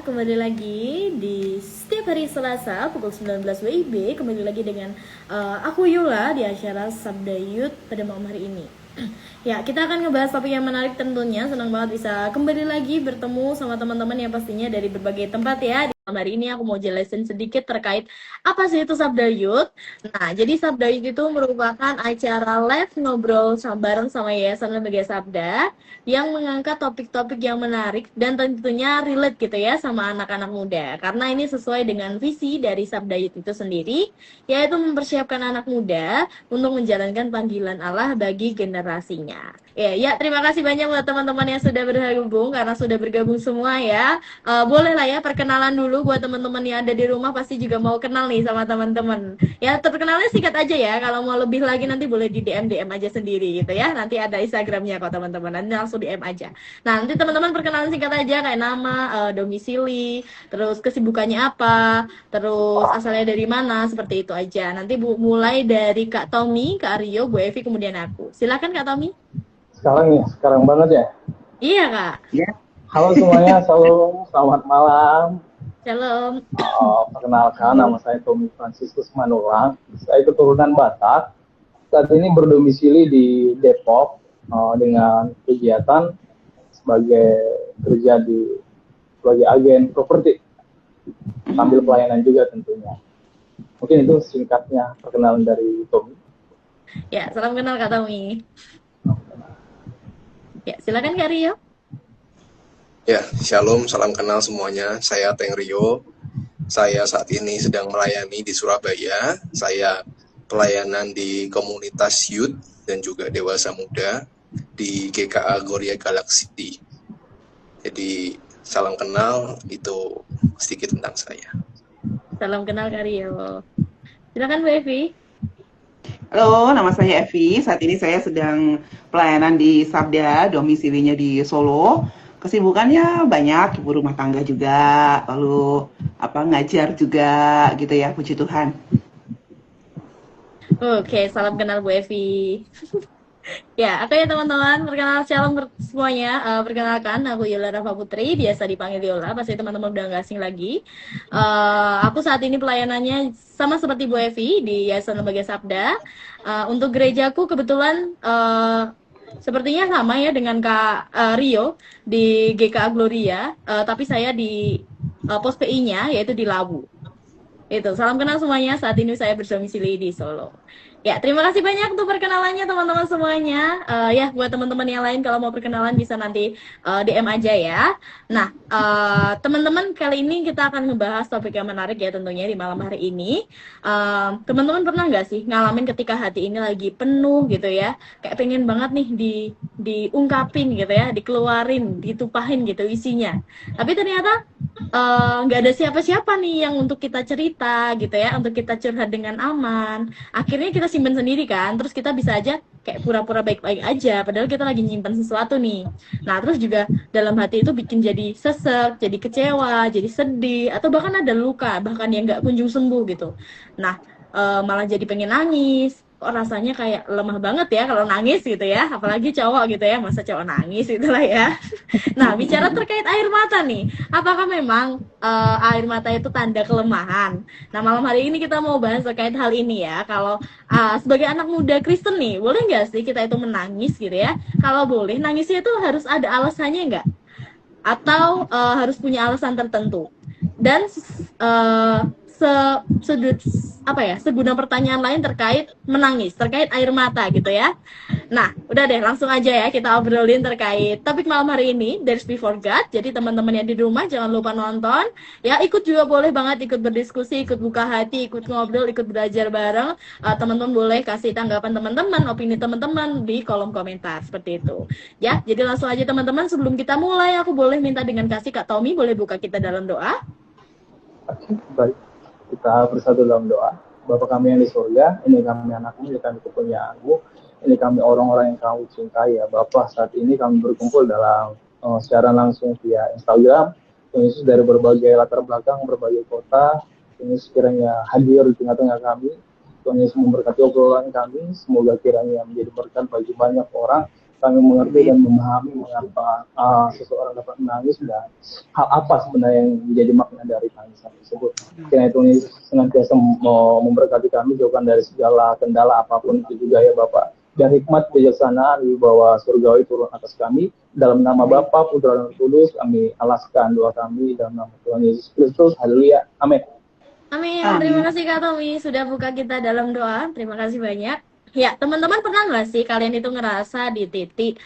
kembali lagi di setiap hari Selasa pukul 19 WIB. Kembali lagi dengan aku Yula di acara Sabda Youth pada malam hari ini. Ya, kita akan ngebahas topik yang menarik tentunya. Senang banget bisa kembali lagi bertemu sama teman-teman yang pastinya dari berbagai tempat ya. Di malam hari ini aku mau jelasin sedikit terkait apa sih itu Sabda Youth. Nah, jadi Sabda Youth itu merupakan acara live ngobrol bareng sama Yayasan Lembaga Sabda yang mengangkat topik-topik yang menarik dan tentunya relate gitu ya sama anak-anak muda. Karena ini sesuai dengan visi dari Sabda Youth itu sendiri, yaitu mempersiapkan anak muda untuk menjalankan panggilan Allah bagi generasinya. Ya, terima kasih banyak buat teman-teman yang sudah bergabung karena sudah bergabung semua ya. Boleh lah ya perkenalan dulu buat teman-teman yang ada di rumah, pasti juga mau kenal nih sama teman-teman. Ya, terkenalnya singkat aja ya. Kalau mau lebih lagi nanti boleh di DM aja sendiri gitu ya. Nanti ada Instagramnya kok teman-teman. Nanti langsung DM aja. Nah, nanti teman-teman perkenalan singkat aja kayak nama, domisili, terus kesibukannya apa, terus asalnya dari mana, seperti itu aja. Nanti mulai dari Kak Tommy, Kak Rio, Bu Evi, kemudian aku. Silakan Kak Tommy. Sekarang banget ya. Iya Kak. Ya. Halo semuanya, selamat malam. Shalom. Perkenalkan, nama saya Tommy Franciscus Manulang. Saya keturunan Batak. Saat ini berdomisili di Depok dengan kegiatan sebagai agen properti, sambil pelayanan juga tentunya. Mungkin itu singkatnya perkenalan dari Tommy. Ya, salam kenal Kak Tommy. Ya, silakan Kak Rio. Ya, shalom, salam kenal semuanya. Saya Teng Rio. Saya saat ini sedang melayani di Surabaya. Saya pelayanan di komunitas youth dan juga dewasa muda di GKA Gloria Galaxy. Jadi, salam kenal, itu sedikit tentang saya. Salam kenal Kak Rio. Silakan Bu Evi. Halo, nama saya Evi. Saat ini saya sedang pelayanan di Sabda, domisilinya di Solo. Kesibukannya banyak, ibu rumah tangga juga, lalu ngajar juga gitu ya, puji Tuhan. Oke, salam kenal Bu Evi. Ya, oke ya teman-teman, shalom semuanya. Perkenalkan, aku Yola Rafa Putri, biasa dipanggil Yola, pasti teman-teman udah nggak asing lagi. Aku saat ini pelayanannya sama seperti Bu Evi di Yayasan Lembaga Sabda. Untuk gerejaku kebetulan sepertinya sama ya dengan Kak Rio di GKA Gloria, tapi saya di pos PI-nya yaitu di Lawu. Itu, salam kenal semuanya, saat ini saya berdomisili di Solo. Ya, terima kasih banyak untuk perkenalannya teman-teman semuanya. Ya, buat teman-teman yang lain kalau mau perkenalan bisa nanti DM aja ya. Nah, teman-teman kali ini kita akan membahas topik yang menarik ya tentunya di malam hari ini. Teman-teman pernah nggak sih ngalamin ketika hati ini lagi penuh gitu ya, kayak pengen banget nih diungkapin gitu ya, dikeluarin, ditumpahin gitu isinya. Tapi ternyata nggak ada siapa-siapa nih yang untuk kita cerita gitu ya, untuk kita curhat dengan aman. Akhirnya kita simpen sendiri kan, terus kita bisa aja kayak pura-pura baik-baik aja, padahal kita lagi nyimpen sesuatu nih. Nah, terus juga dalam hati itu bikin jadi sesek, jadi kecewa, jadi sedih, atau bahkan ada luka, bahkan yang nggak kunjung sembuh gitu. Nah, malah jadi pengen nangis. Kok rasanya kayak lemah banget ya kalau nangis gitu ya, apalagi cowok gitu ya, masa cowok nangis itulah ya. Nah, bicara terkait air mata nih, apakah memang air mata itu tanda kelemahan? Nah, malam hari ini kita mau bahas terkait hal ini ya. Kalau sebagai anak muda Kristen nih, boleh nggak sih kita itu menangis gitu ya? Kalau boleh, nangisnya itu harus ada alasannya nggak? Atau harus punya alasan tertentu? Dan seguna pertanyaan lain terkait menangis, terkait air mata gitu ya. Nah, udah deh, langsung aja ya kita obrolin terkait topik malam hari ini, There's Before God. Jadi teman-teman yang di rumah jangan lupa nonton, ya ikut juga boleh banget, ikut berdiskusi, ikut buka hati, ikut ngobrol, ikut belajar bareng. Teman-teman boleh kasih tanggapan teman-teman, opini teman-teman di kolom komentar, seperti itu. Ya, jadi langsung aja teman-teman, sebelum kita mulai, aku boleh minta dengan kasih Kak Tommy, boleh buka kita dalam doa? Oke, baik. Kita bersatu dalam doa. Bapa kami yang di surga, ini kami anakmu, ini kami kepunyaanmu, ini kami orang-orang yang kamu cintai ya Bapa. Saat ini kami berkumpul dalam secara langsung via Instagram. Tuhan Yesus dari berbagai latar belakang, berbagai kota, Tuhan Yesus kiranya hadir di tengah-tengah kami. Tuhan Yesus memberkati obrolan kami, semoga kiranya menjadi berkat bagi banyak orang kami mengerti dan memahami mengapa seseorang dapat menangis dan hal apa sebenarnya yang menjadi makna dari tangisan tersebut. Karena itu senantiasa memberkati kami jauhkan dari segala kendala apapun itu juga ya Bapak. Dan hikmat kebijaksanaan di bawah surgawi turun atas kami. Dalam nama Bapa, Putra dan Roh Kudus, kami alaskan doa kami dalam nama Tuhan Yesus Kristus. Haleluya. Amin. Amin. Amin. Terima kasih Kak Tommy sudah buka kita dalam doa. Terima kasih banyak. Ya, teman-teman pernah nggak sih kalian itu ngerasa di titik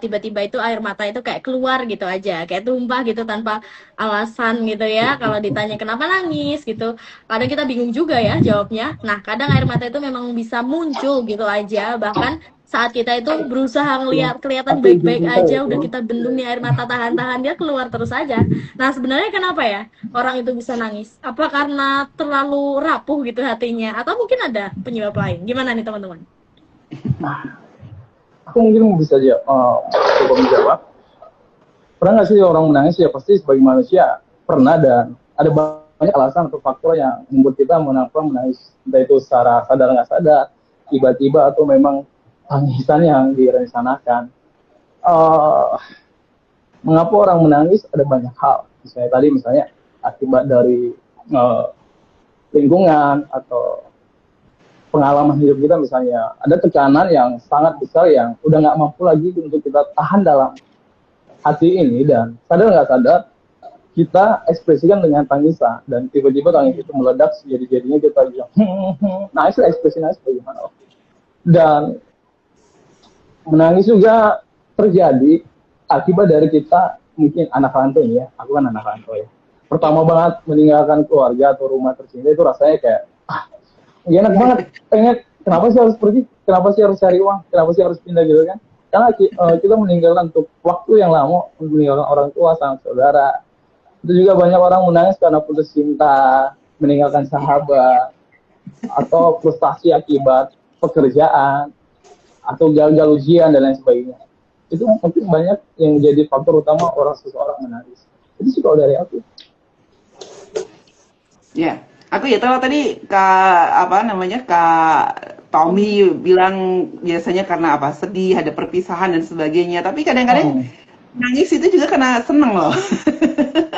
tiba-tiba itu air mata itu kayak keluar gitu aja, kayak tumpah gitu tanpa alasan gitu ya. Kalau ditanya kenapa nangis gitu, kadang kita bingung juga ya jawabnya. Nah, kadang air mata itu memang bisa muncul gitu aja, bahkan saat kita itu berusaha ngeliat kelihatan baik-baik aja, udah kita bendung nih air mata, tahan-tahan, dia keluar terus aja. Nah, sebenarnya kenapa ya orang itu bisa nangis? Apa karena terlalu rapuh gitu hatinya? Atau mungkin ada penyebab lain? Gimana nih teman-teman? Aku mungkin bisa aja coba menjawab. Pernah nggak sih orang menangis? Ya pasti sebagai manusia pernah, dan ada banyak alasan atau faktor yang membuat kita menangis, entah itu secara sadar nggak sadar, tiba-tiba atau memang tangisan yang direncanakan. Mengapa orang menangis? Ada banyak hal. Misalnya akibat dari lingkungan atau pengalaman hidup kita, misalnya ada tekanan yang sangat besar yang udah nggak mampu lagi untuk kita tahan dalam hati ini, dan sadar nggak sadar kita ekspresikan dengan tangisan, dan tiba-tiba tangis itu meledak, jadi-jadinya kita bilang nangis lah, ekspresi nangis bagaimana. Dan menangis juga terjadi akibat dari kita, mungkin anak rantau ya, aku kan anak rantau ya, pertama banget meninggalkan keluarga atau rumah tercinta itu rasanya kayak ya enak banget, pengen kenapa sih harus pergi, kenapa sih harus cari uang, kenapa sih harus pindah gitu kan, karena kita meninggalkan untuk waktu yang lama, meninggalkan orang tua, sanak saudara. Itu juga banyak orang menangis karena putus cinta, meninggalkan sahabat, atau frustasi akibat pekerjaan, atau gagal ujian dan lain sebagainya. Itu mungkin banyak yang jadi faktor utama seseorang menangis. Itu sih kalau dari aku. Ya, aku ya tahu tadi Kak Tommy bilang biasanya karena apa? Sedih, ada perpisahan dan sebagainya. Tapi kadang-kadang nangis itu juga karena seneng loh.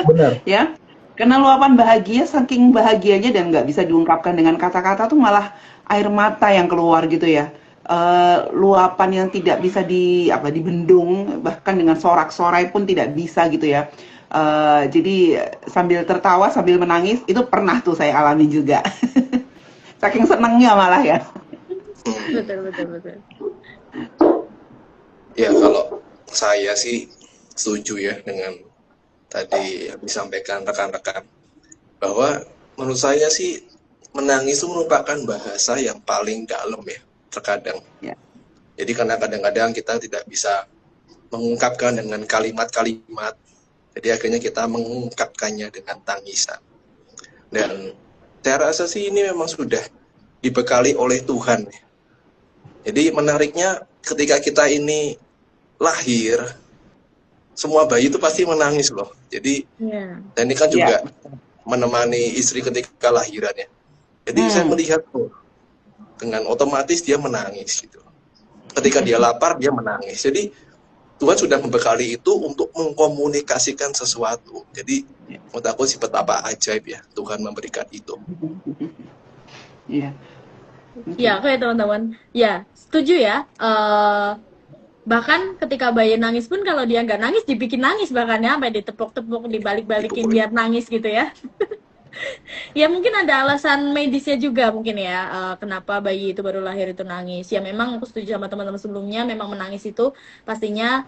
Benar. Ya, karena luapan bahagia, saking bahagianya dan nggak bisa diungkapkan dengan kata-kata tuh malah air mata yang keluar gitu ya. Luapan yang tidak bisa dibendung, bahkan dengan sorak-sorai pun tidak bisa gitu ya. Jadi sambil tertawa sambil menangis itu pernah tuh saya alami juga. Saking senengnya malah ya. Betul. Ya kalau saya sih setuju ya dengan tadi yang disampaikan rekan-rekan, bahwa menurut saya sih menangis itu merupakan bahasa yang paling dalam ya terkadang. Ya. Jadi karena kadang-kadang kita tidak bisa mengungkapkan dengan kalimat-kalimat, jadi akhirnya kita mengungkapkannya dengan tangisan. Dan saya rasa sih ini memang sudah dibekali oleh Tuhan. Jadi menariknya ketika kita ini lahir, semua bayi itu pasti menangis loh. Jadi dan ini kan juga menemani istri ketika lahirannya. Jadi saya melihat dengan otomatis dia menangis gitu. Ketika dia lapar dia menangis. Jadi Tuhan sudah membekali itu untuk mengkomunikasikan sesuatu. Jadi menurut aku sih betapa ajaib ya Tuhan memberikan itu. Iya. Ya, oke teman-teman. Ya, setuju ya. Bahkan ketika bayi nangis pun kalau dia nggak nangis dibikin nangis, bahkan ya sampai ditepuk-tepuk, dibalik-balikin biar nangis gitu ya. Ya mungkin ada alasan medisnya juga mungkin ya, kenapa bayi itu baru lahir itu nangis. Ya memang aku setuju sama teman-teman sebelumnya, memang menangis itu pastinya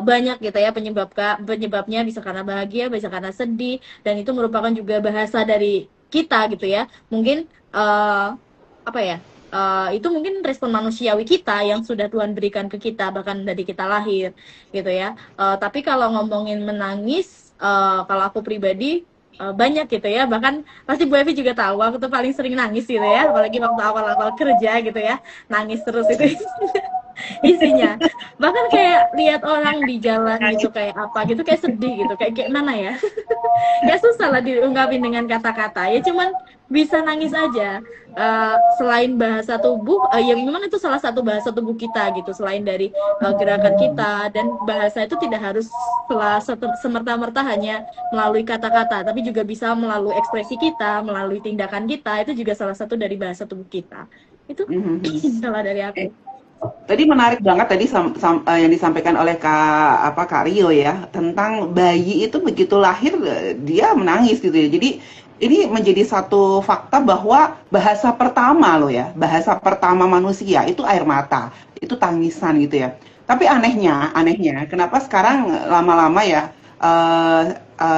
banyak gitu ya penyebabnya, bisa karena bahagia, bisa karena sedih, dan itu merupakan juga bahasa dari kita gitu ya. Mungkin itu mungkin respon manusiawi kita yang sudah Tuhan berikan ke kita bahkan dari kita lahir gitu ya. Tapi kalau ngomongin menangis, kalau aku pribadi banyak gitu ya, bahkan pasti Bu Evi juga tahu aku tuh paling sering nangis gitu ya, apalagi waktu awal-awal kerja gitu ya, nangis terus itu. isinya. Bahkan kayak lihat orang di jalan gitu kayak apa gitu kayak sedih gitu kayak mana ya. Ya susah lah diungkapin dengan kata-kata ya cuman bisa nangis aja. Selain bahasa tubuh ya memang itu salah satu bahasa tubuh kita gitu selain dari gerakan kita dan bahasa itu tidak harus semerta-merta hanya melalui kata-kata tapi juga bisa melalui ekspresi kita melalui tindakan kita itu juga salah satu dari bahasa tubuh kita itu salah dari aku. Tadi menarik banget tadi yang disampaikan oleh Kak Rio ya tentang bayi itu begitu lahir dia menangis gitu ya. Jadi ini menjadi satu fakta bahwa bahasa pertama bahasa pertama manusia itu air mata, itu tangisan gitu ya. Tapi anehnya kenapa sekarang lama-lama ya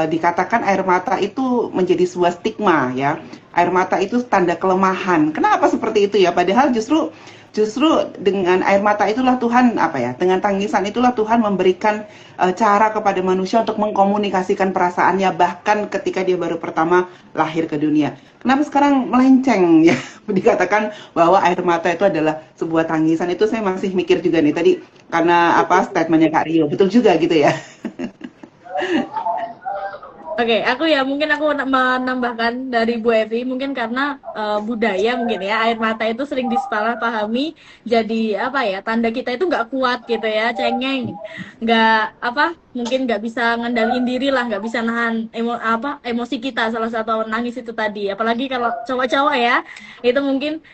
dikatakan air mata itu menjadi sebuah stigma ya. Air mata itu tanda kelemahan. Kenapa seperti itu ya? Padahal justru dengan air mata itulah Tuhan dengan tangisan itulah Tuhan memberikan cara kepada manusia untuk mengkomunikasikan perasaannya bahkan ketika dia baru pertama lahir ke dunia. Kenapa sekarang melenceng ya dikatakan bahwa air mata itu adalah sebuah tangisan? Itu saya masih mikir juga nih tadi karena statementnya Kak Rio betul juga gitu ya. Oke, aku menambahkan dari Bu Evi mungkin karena budaya mungkin ya air mata itu sering disalahpahami jadi tanda kita itu nggak kuat gitu ya cengeng mungkin nggak bisa ngendaliin diri lah nggak bisa nahan emosi kita salah satu nangis itu tadi apalagi kalau cowok-cowok ya itu mungkin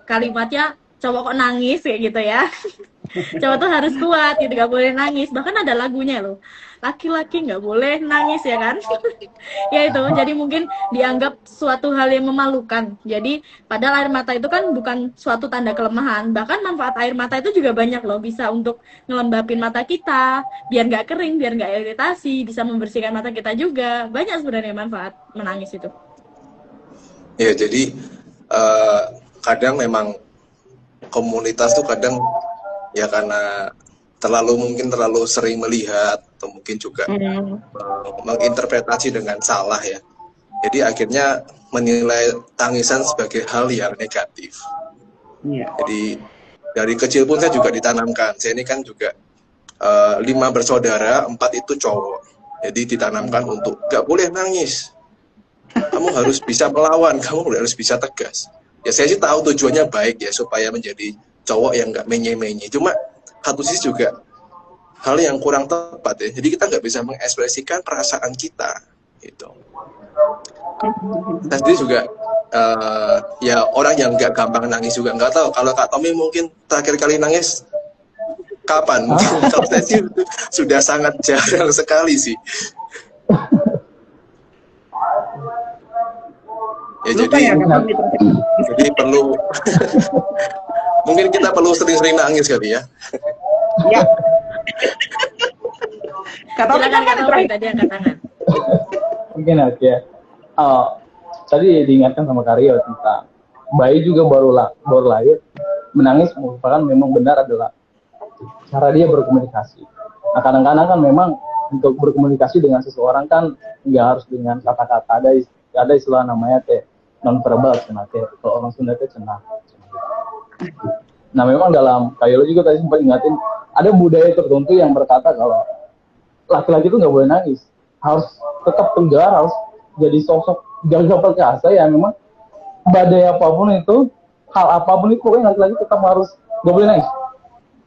kalimatnya cowok kok nangis kayak gitu ya. Cowok tuh harus kuat gitu nggak boleh nangis bahkan ada lagunya loh laki-laki nggak boleh nangis ya kan. Ya itu jadi mungkin dianggap suatu hal yang memalukan jadi padahal air mata itu kan bukan suatu tanda kelemahan bahkan manfaat air mata itu juga banyak loh bisa untuk ngelembapin mata kita biar nggak kering biar nggak iritasi bisa membersihkan mata kita juga banyak sebenarnya manfaat menangis itu ya. Jadi kadang memang komunitas tuh kadang ya karena terlalu sering melihat atau mungkin juga menginterpretasi dengan salah ya. Jadi akhirnya menilai tangisan sebagai hal yang negatif. Jadi dari kecil pun saya juga ditanamkan. Saya ini kan juga 5 bersaudara, 4 itu cowok. Jadi ditanamkan untuk gak boleh nangis. Kamu harus bisa melawan, kamu harus bisa tegas. Ya saya sih tahu tujuannya baik ya supaya menjadi cowok yang nggak menye-menye. Cuma satu sisi juga hal yang kurang tepat ya. Jadi kita nggak bisa mengekspresikan perasaan kita gitu. Saya sendiri juga ya orang yang nggak gampang nangis juga nggak tahu. Kalau Kak Tommy mungkin terakhir kali nangis kapan? Mungkin kalau saya sih sudah sangat jarang sekali sih. Ya jadi perlu mungkin kita perlu sering-sering nangis kali ya. Iya. tadi angkat tangan. Mungkin aja. Tadi diingatkan sama Karyo tentang bayi juga baru lahir menangis merupakan memang benar adalah cara dia berkomunikasi. Nah kadang-kadang kan memang untuk berkomunikasi dengan seseorang kan nggak harus dengan kata-kata ada istilah namanya non verbal kalau orang Sunda cenah. Nah memang dalam Kayla juga tadi sempat ingatin ada budaya tertentu yang berkata kalau laki-laki itu nggak boleh nangis, harus tetap tegar, harus jadi sosok gagah perkasa ya memang badai apapun itu, hal apapun itu pokoknya laki-laki tetap harus nggak boleh nangis.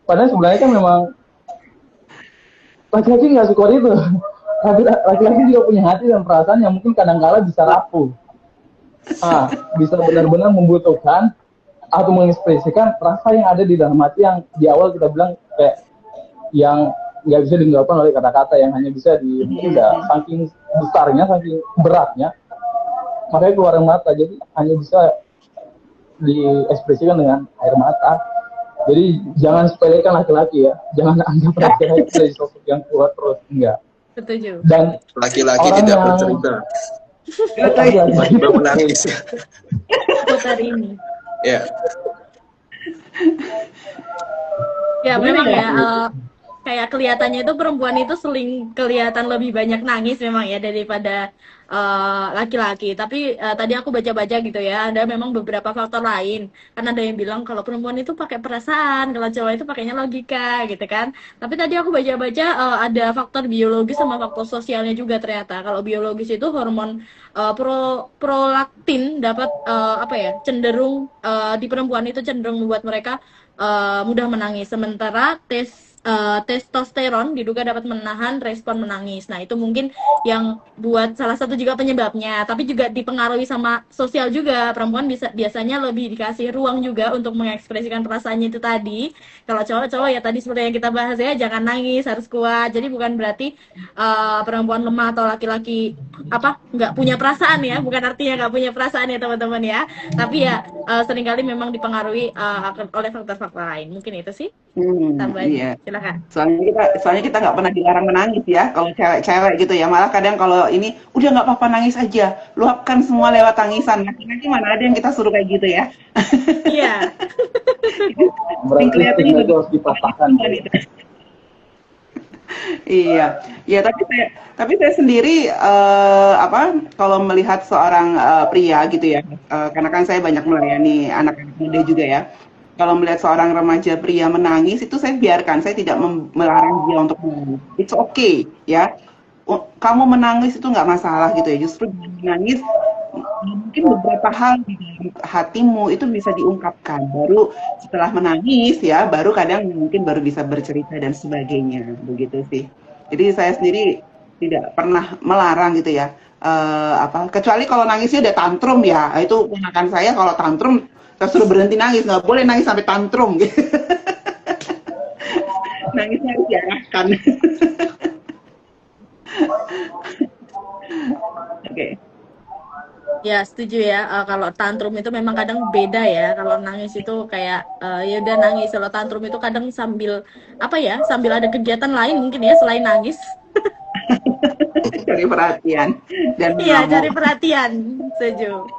Padahal sebenarnya kan memang laki-laki nggak suka itu. Laki-laki juga punya hati dan perasaan yang mungkin kadang-kala bisa rapuh. Bisa benar-benar membutuhkan atau mengekspresikan rasa yang ada di dalam hati yang di awal kita bilang kayak yang nggak bisa diungkapkan oleh kata-kata yang hanya bisa saking besarnya, saking beratnya makanya keluar air mata jadi hanya bisa diekspresikan dengan air mata. Jadi jangan sepelekan laki-laki ya, jangan anggap laki-laki sebagai sosok yang kuat terus, enggak. Setuju. Dan laki-laki tidak bercerita. Tiba-tiba menangis. Putar ini. Ya. Ya memang ya. kayak kelihatannya itu perempuan itu sering kelihatan lebih banyak nangis memang ya daripada laki-laki. Tapi tadi aku baca-baca gitu ya, ada memang beberapa faktor lain. Kan ada yang bilang kalau perempuan itu pakai perasaan, kalau cowok itu pakainya logika gitu kan. Tapi tadi aku baca-baca ada faktor biologis sama faktor sosialnya juga ternyata. Kalau biologis itu hormon prolaktin dapat apa ya, cenderung di perempuan itu cenderung membuat mereka mudah menangis. Sementara testosteron diduga dapat menahan respon menangis. Nah, itu mungkin yang buat salah satu juga penyebabnya. Tapi juga dipengaruhi sama sosial juga. Perempuan biasanya lebih dikasih ruang juga untuk mengekspresikan perasaannya itu tadi. Kalau cowok-cowok ya tadi seperti yang kita bahas ya, jangan nangis, harus kuat. Jadi bukan berarti perempuan lemah atau laki-laki nggak punya perasaan ya. Bukan artinya nggak punya perasaan ya teman-teman ya. Tapi ya seringkali memang dipengaruhi oleh faktor-faktor lain. Mungkin itu sih tambahan. Iya. Silakan. Soalnya kita nggak pernah dilarang menangis ya kalau cewek-cewek gitu ya. Malah kadang kalau ini udah nggak apa-apa nangis aja, luapkan semua lewat tangisan. Laki-laki mana ada yang kita suruh kayak gitu ya? Iya. Berarti stigma itu harus dipatahkan. Iya, ya tapi saya sendiri kalau melihat seorang pria gitu ya, karena kan saya banyak melayani anak-anak muda juga ya. Kalau melihat seorang remaja pria menangis itu saya biarkan, saya tidak melarang dia untuk menangis. It's okay ya. Kamu menangis itu nggak masalah gitu ya. Justru menangis mungkin beberapa hal di dalam hatimu itu bisa diungkapkan. Baru setelah menangis ya, baru kadang mungkin baru bisa bercerita dan sebagainya, begitu sih. Jadi saya sendiri tidak pernah melarang gitu ya. Kecuali kalau nangisnya udah tantrum ya, itu ponakan saya kalau tantrum saya suruh berhenti nangis, nggak boleh nangis sampai tantrum gitu. Nangisnya harus diarahkan. Oke. Ya, setuju ya. Kalau tantrum itu memang kadang beda ya. Kalau nangis itu kayak ya udah nangis. Kalau tantrum itu kadang sambil sambil ada kegiatan lain mungkin ya selain nangis. Cari perhatian dan Iya, cari perhatian. Setuju.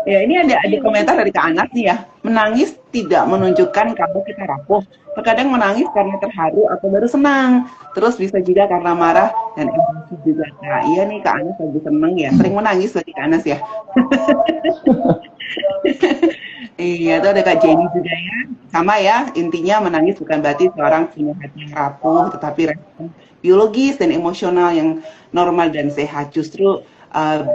Ya, ini ada komentar dari Kak Anas nih ya. Menangis tidak menunjukkan kalau kita rapuh. Terkadang menangis karena terharu atau baru senang. Terus bisa juga karena marah dan emosi juga. Nah, iya nih Kak Anas lagi seneng ya. Sering menangis lagi Kak Anas ya. Iya, itu ada Kak Jenny juga ya. Sama ya, intinya menangis bukan berarti seorang punya hati yang rapuh, tetapi respon biologis dan emosional yang normal dan sehat. Justru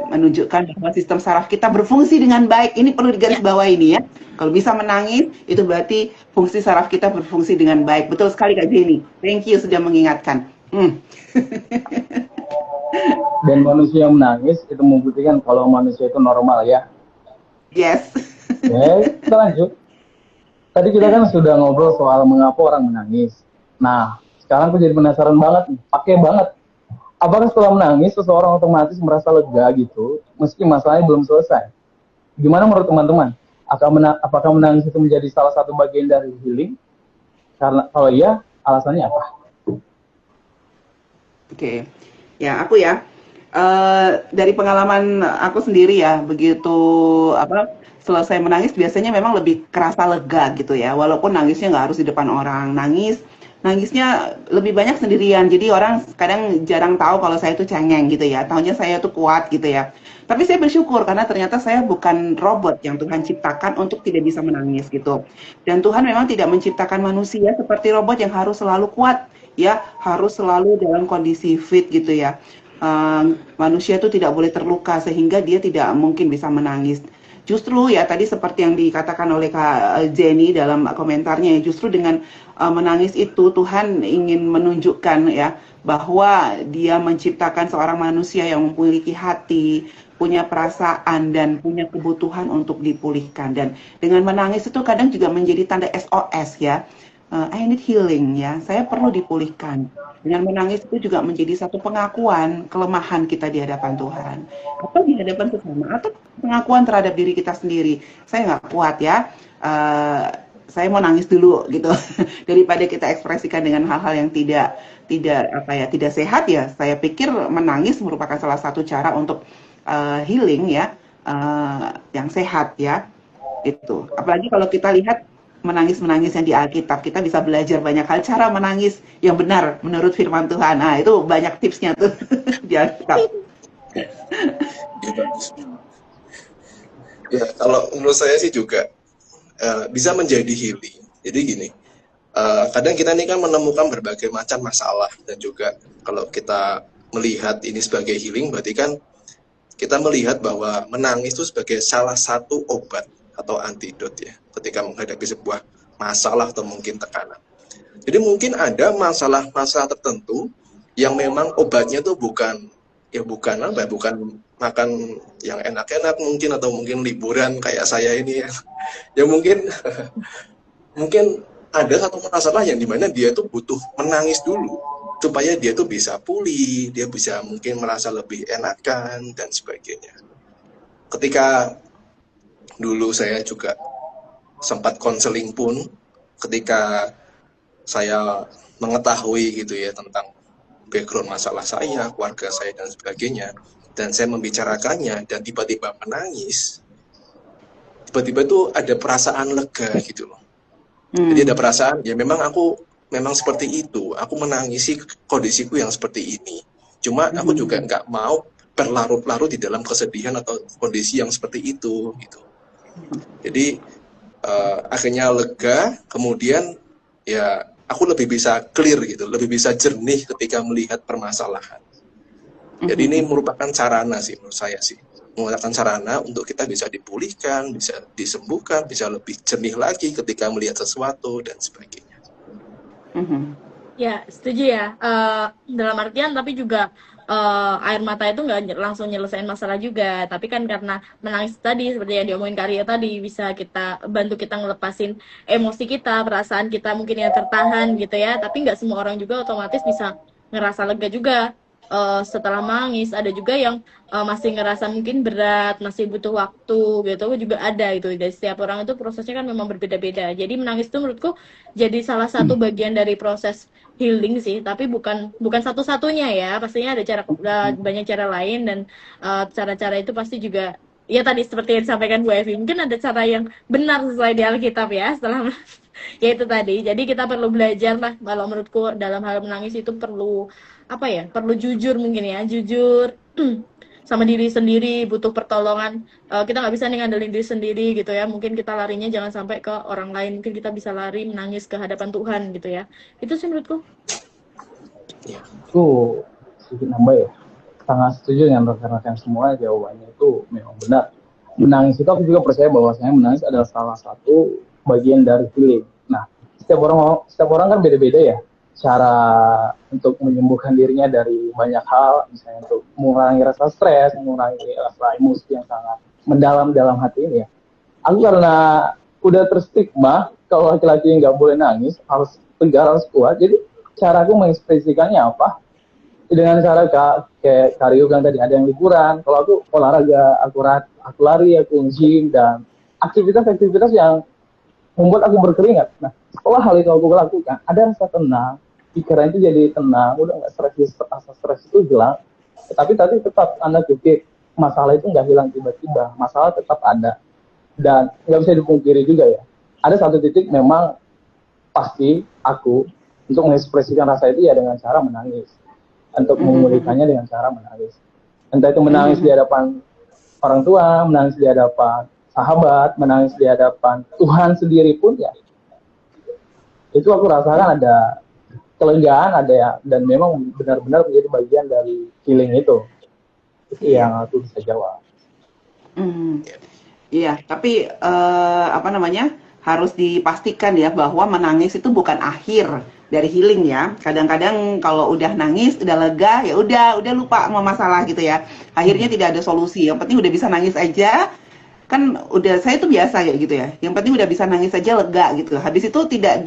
menunjukkan bahwa sistem saraf kita berfungsi dengan baik. Ini perlu digarisbawahi ini ya. Kalau bisa menangis, itu berarti fungsi saraf kita berfungsi dengan baik. Betul sekali Kak Jenny. Thank you sudah mengingatkan. Dan manusia yang menangis itu membuktikan kalau manusia itu normal ya. Yes. Oke, kita lanjut. Tadi kita kan sudah ngobrol soal mengapa orang menangis. Nah, sekarang aku jadi penasaran banget, pakai banget. Apakah setelah menangis seseorang otomatis merasa lega gitu, meski masalahnya belum selesai? Gimana menurut teman-teman? Apakah menangis itu menjadi salah satu bagian dari healing? Karena kalau iya, alasannya apa? Oke, ya aku ya. Dari pengalaman aku sendiri ya, begitu selesai menangis biasanya memang lebih kerasa lega gitu ya. Walaupun nangisnya nggak harus di depan orang. Nangisnya lebih banyak sendirian. Jadi orang kadang jarang tahu kalau saya itu cengeng gitu ya. Taunya saya tuh kuat gitu ya. Tapi saya bersyukur karena ternyata saya bukan robot yang Tuhan ciptakan untuk tidak bisa menangis gitu. Dan Tuhan memang tidak menciptakan manusia seperti robot yang harus selalu kuat ya, harus selalu dalam kondisi fit gitu ya. Manusia itu tidak boleh terluka sehingga dia tidak mungkin bisa menangis. Justru ya tadi seperti yang dikatakan oleh Kak Jenny dalam komentarnya, justru dengan menangis itu Tuhan ingin menunjukkan ya bahwa Dia menciptakan seorang manusia yang memiliki hati, punya perasaan dan punya kebutuhan untuk dipulihkan. Dan dengan menangis itu kadang juga menjadi tanda SOS ya. I need healing ya, saya perlu dipulihkan. Dengan menangis itu juga menjadi satu pengakuan kelemahan kita di hadapan Tuhan. Atau di hadapan sesama, atau pengakuan terhadap diri kita sendiri. Saya nggak kuat ya, saya mau nangis dulu gitu. Daripada kita ekspresikan dengan hal-hal yang tidak sehat ya. Saya pikir menangis merupakan salah satu cara untuk healing ya, yang sehat ya. Itu. Apalagi kalau kita lihat menangis-menangis yang di Alkitab. Kita bisa belajar banyak hal cara menangis yang benar menurut firman Tuhan. Nah, itu banyak tipsnya tuh di Alkitab. Ya, bagus. Ya, kalau menurut saya sih juga bisa menjadi healing. Jadi gini, kadang kita ini kan menemukan berbagai macam masalah, dan juga kalau kita melihat ini sebagai healing, berarti kan kita melihat bahwa menangis itu sebagai salah satu obat atau antidot ya, ketika menghadapi sebuah masalah atau mungkin tekanan. Jadi mungkin ada masalah-masalah tertentu yang memang obatnya tuh bukan makan yang enak-enak mungkin, atau mungkin liburan kayak saya ini ya. Ya mungkin mungkin ada satu masalah yang dimana dia tuh butuh menangis dulu supaya dia tuh bisa pulih, dia bisa mungkin merasa lebih enakan dan sebagainya. Ketika dulu saya juga sempat konseling pun, ketika saya mengetahui gitu ya tentang background masalah saya, keluarga saya dan sebagainya, dan saya membicarakannya dan tiba-tiba menangis, tiba-tiba tuh ada perasaan lega gitu loh. Jadi ada perasaan, ya memang aku memang seperti itu, aku menangisi kondisiku yang seperti ini. Cuma aku juga nggak mau berlarut-larut di dalam kesedihan atau kondisi yang seperti itu gitu. Jadi akhirnya lega, kemudian ya aku lebih bisa clear gitu, lebih bisa jernih ketika melihat permasalahan. Jadi ini merupakan sarana sih menurut saya sih, merupakan sarana untuk kita bisa dipulihkan, bisa disembuhkan, bisa lebih jernih lagi ketika melihat sesuatu dan sebagainya. Ya, setuju ya. Dalam artian tapi juga air mata itu nggak langsung nyelesain masalah juga. Tapi kan karena menangis tadi, seperti yang diomongin Karya tadi, bisa kita bantu kita ngelepasin emosi kita, perasaan kita mungkin yang tertahan gitu ya. Tapi nggak semua orang juga otomatis bisa ngerasa lega juga setelah menangis. Ada juga yang masih ngerasa mungkin berat, masih butuh waktu gitu juga ada itu. Dari setiap orang itu prosesnya kan memang berbeda-beda. Jadi menangis itu menurutku jadi salah satu bagian dari proses healing sih, tapi bukan satu-satunya ya. Pastinya ada banyak cara lain, dan cara-cara itu pasti juga ya tadi seperti yang disampaikan Bu Evi, mungkin ada cara yang benar sesuai di Alkitab ya setelah ya itu tadi. Jadi kita perlu belajar lah, kalau menurutku dalam hal menangis itu perlu perlu jujur mungkin ya, jujur sama diri sendiri, butuh pertolongan. Kita nggak bisa nih ngandelin diri sendiri gitu ya, mungkin kita larinya jangan sampai ke orang lain, mungkin kita bisa lari menangis ke hadapan Tuhan gitu ya. Itu sih menurutku. Itu sedikit nambah ya, sangat setuju dengan rekan-rekan semua, jawabannya itu memang benar. Menangis itu aku juga percaya bahwa menangis adalah salah satu bagian dari healing. Nah, setiap orang kan beda-beda ya cara untuk menyembuhkan dirinya dari banyak hal, misalnya untuk mengurangi rasa stres, mengurangi rasa emosi yang sangat mendalam dalam hati ini ya. Aku karena udah terstigma kalau laki-laki nggak boleh nangis, harus tegar, harus kuat. Jadi cara aku mengekspresikannya apa? Dengan cara kayak Karyo kan tadi, ada yang liburan. Kalau aku olahraga, aku lari, aku gym, dan aktivitas-aktivitas yang membuat aku berkeringat. Nah, setelah hal itu aku lakukan, ada rasa tenang, pikiran itu jadi tenang, udah nggak stres, rasa stres itu hilang. Tapi tadi tetap Anda pikir masalah itu nggak hilang tiba-tiba, masalah tetap ada, dan nggak bisa dipungkiri juga ya. Ada satu titik memang pasti aku untuk mengekspresikan rasa itu ya dengan cara menangis, untuk memulihkannya dengan cara menangis. Entah itu menangis di hadapan orang tua, menangis di hadapan sahabat, menangis di hadapan Tuhan sendiri pun ya, itu aku rasakan ada kelegaan, ada ya, dan memang benar-benar menjadi bagian dari healing itu. Itu yang aku bisa jawab. Iya, tapi harus dipastikan ya bahwa menangis itu bukan akhir dari healing ya. Kadang-kadang kalau udah nangis, udah lega, ya udah lupa sama masalah gitu ya. Akhirnya tidak ada solusi. Yang penting udah bisa nangis aja. Kan udah, saya tuh biasa kayak gitu ya. Yang penting udah bisa nangis aja, lega gitu. Habis itu tidak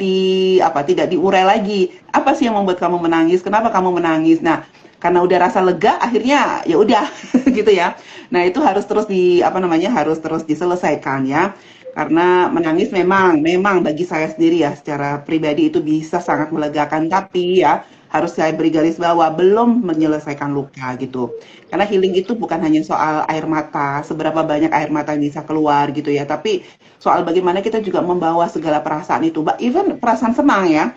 diurai lagi. Apa sih yang membuat kamu menangis? Kenapa kamu menangis? Nah, karena udah rasa lega, akhirnya ya udah gitu ya. Nah, itu harus terus harus terus diselesaikan ya. Karena menangis memang bagi saya sendiri ya, secara pribadi itu bisa sangat melegakan, tapi ya harus saya beri garis bawah, belum menyelesaikan luka gitu. Karena healing itu bukan hanya soal air mata, seberapa banyak air mata yang bisa keluar gitu ya, tapi soal bagaimana kita juga membawa segala perasaan itu, even perasaan senang ya.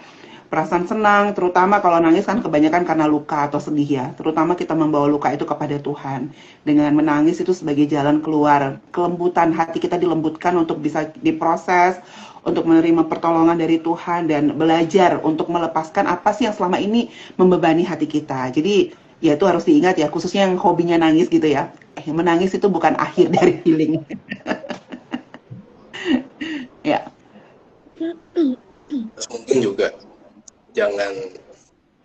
Perasaan senang, terutama kalau nangis kan kebanyakan karena luka atau sedih ya. Terutama kita membawa luka itu kepada Tuhan. Dengan menangis itu sebagai jalan keluar. Kelembutan hati kita dilembutkan untuk bisa diproses, untuk menerima pertolongan dari Tuhan, dan belajar untuk melepaskan apa sih yang selama ini membebani hati kita. Jadi ya itu harus diingat ya, khususnya yang hobinya nangis gitu ya. Menangis itu bukan akhir dari healing. Ya. Terus mungkin juga jangan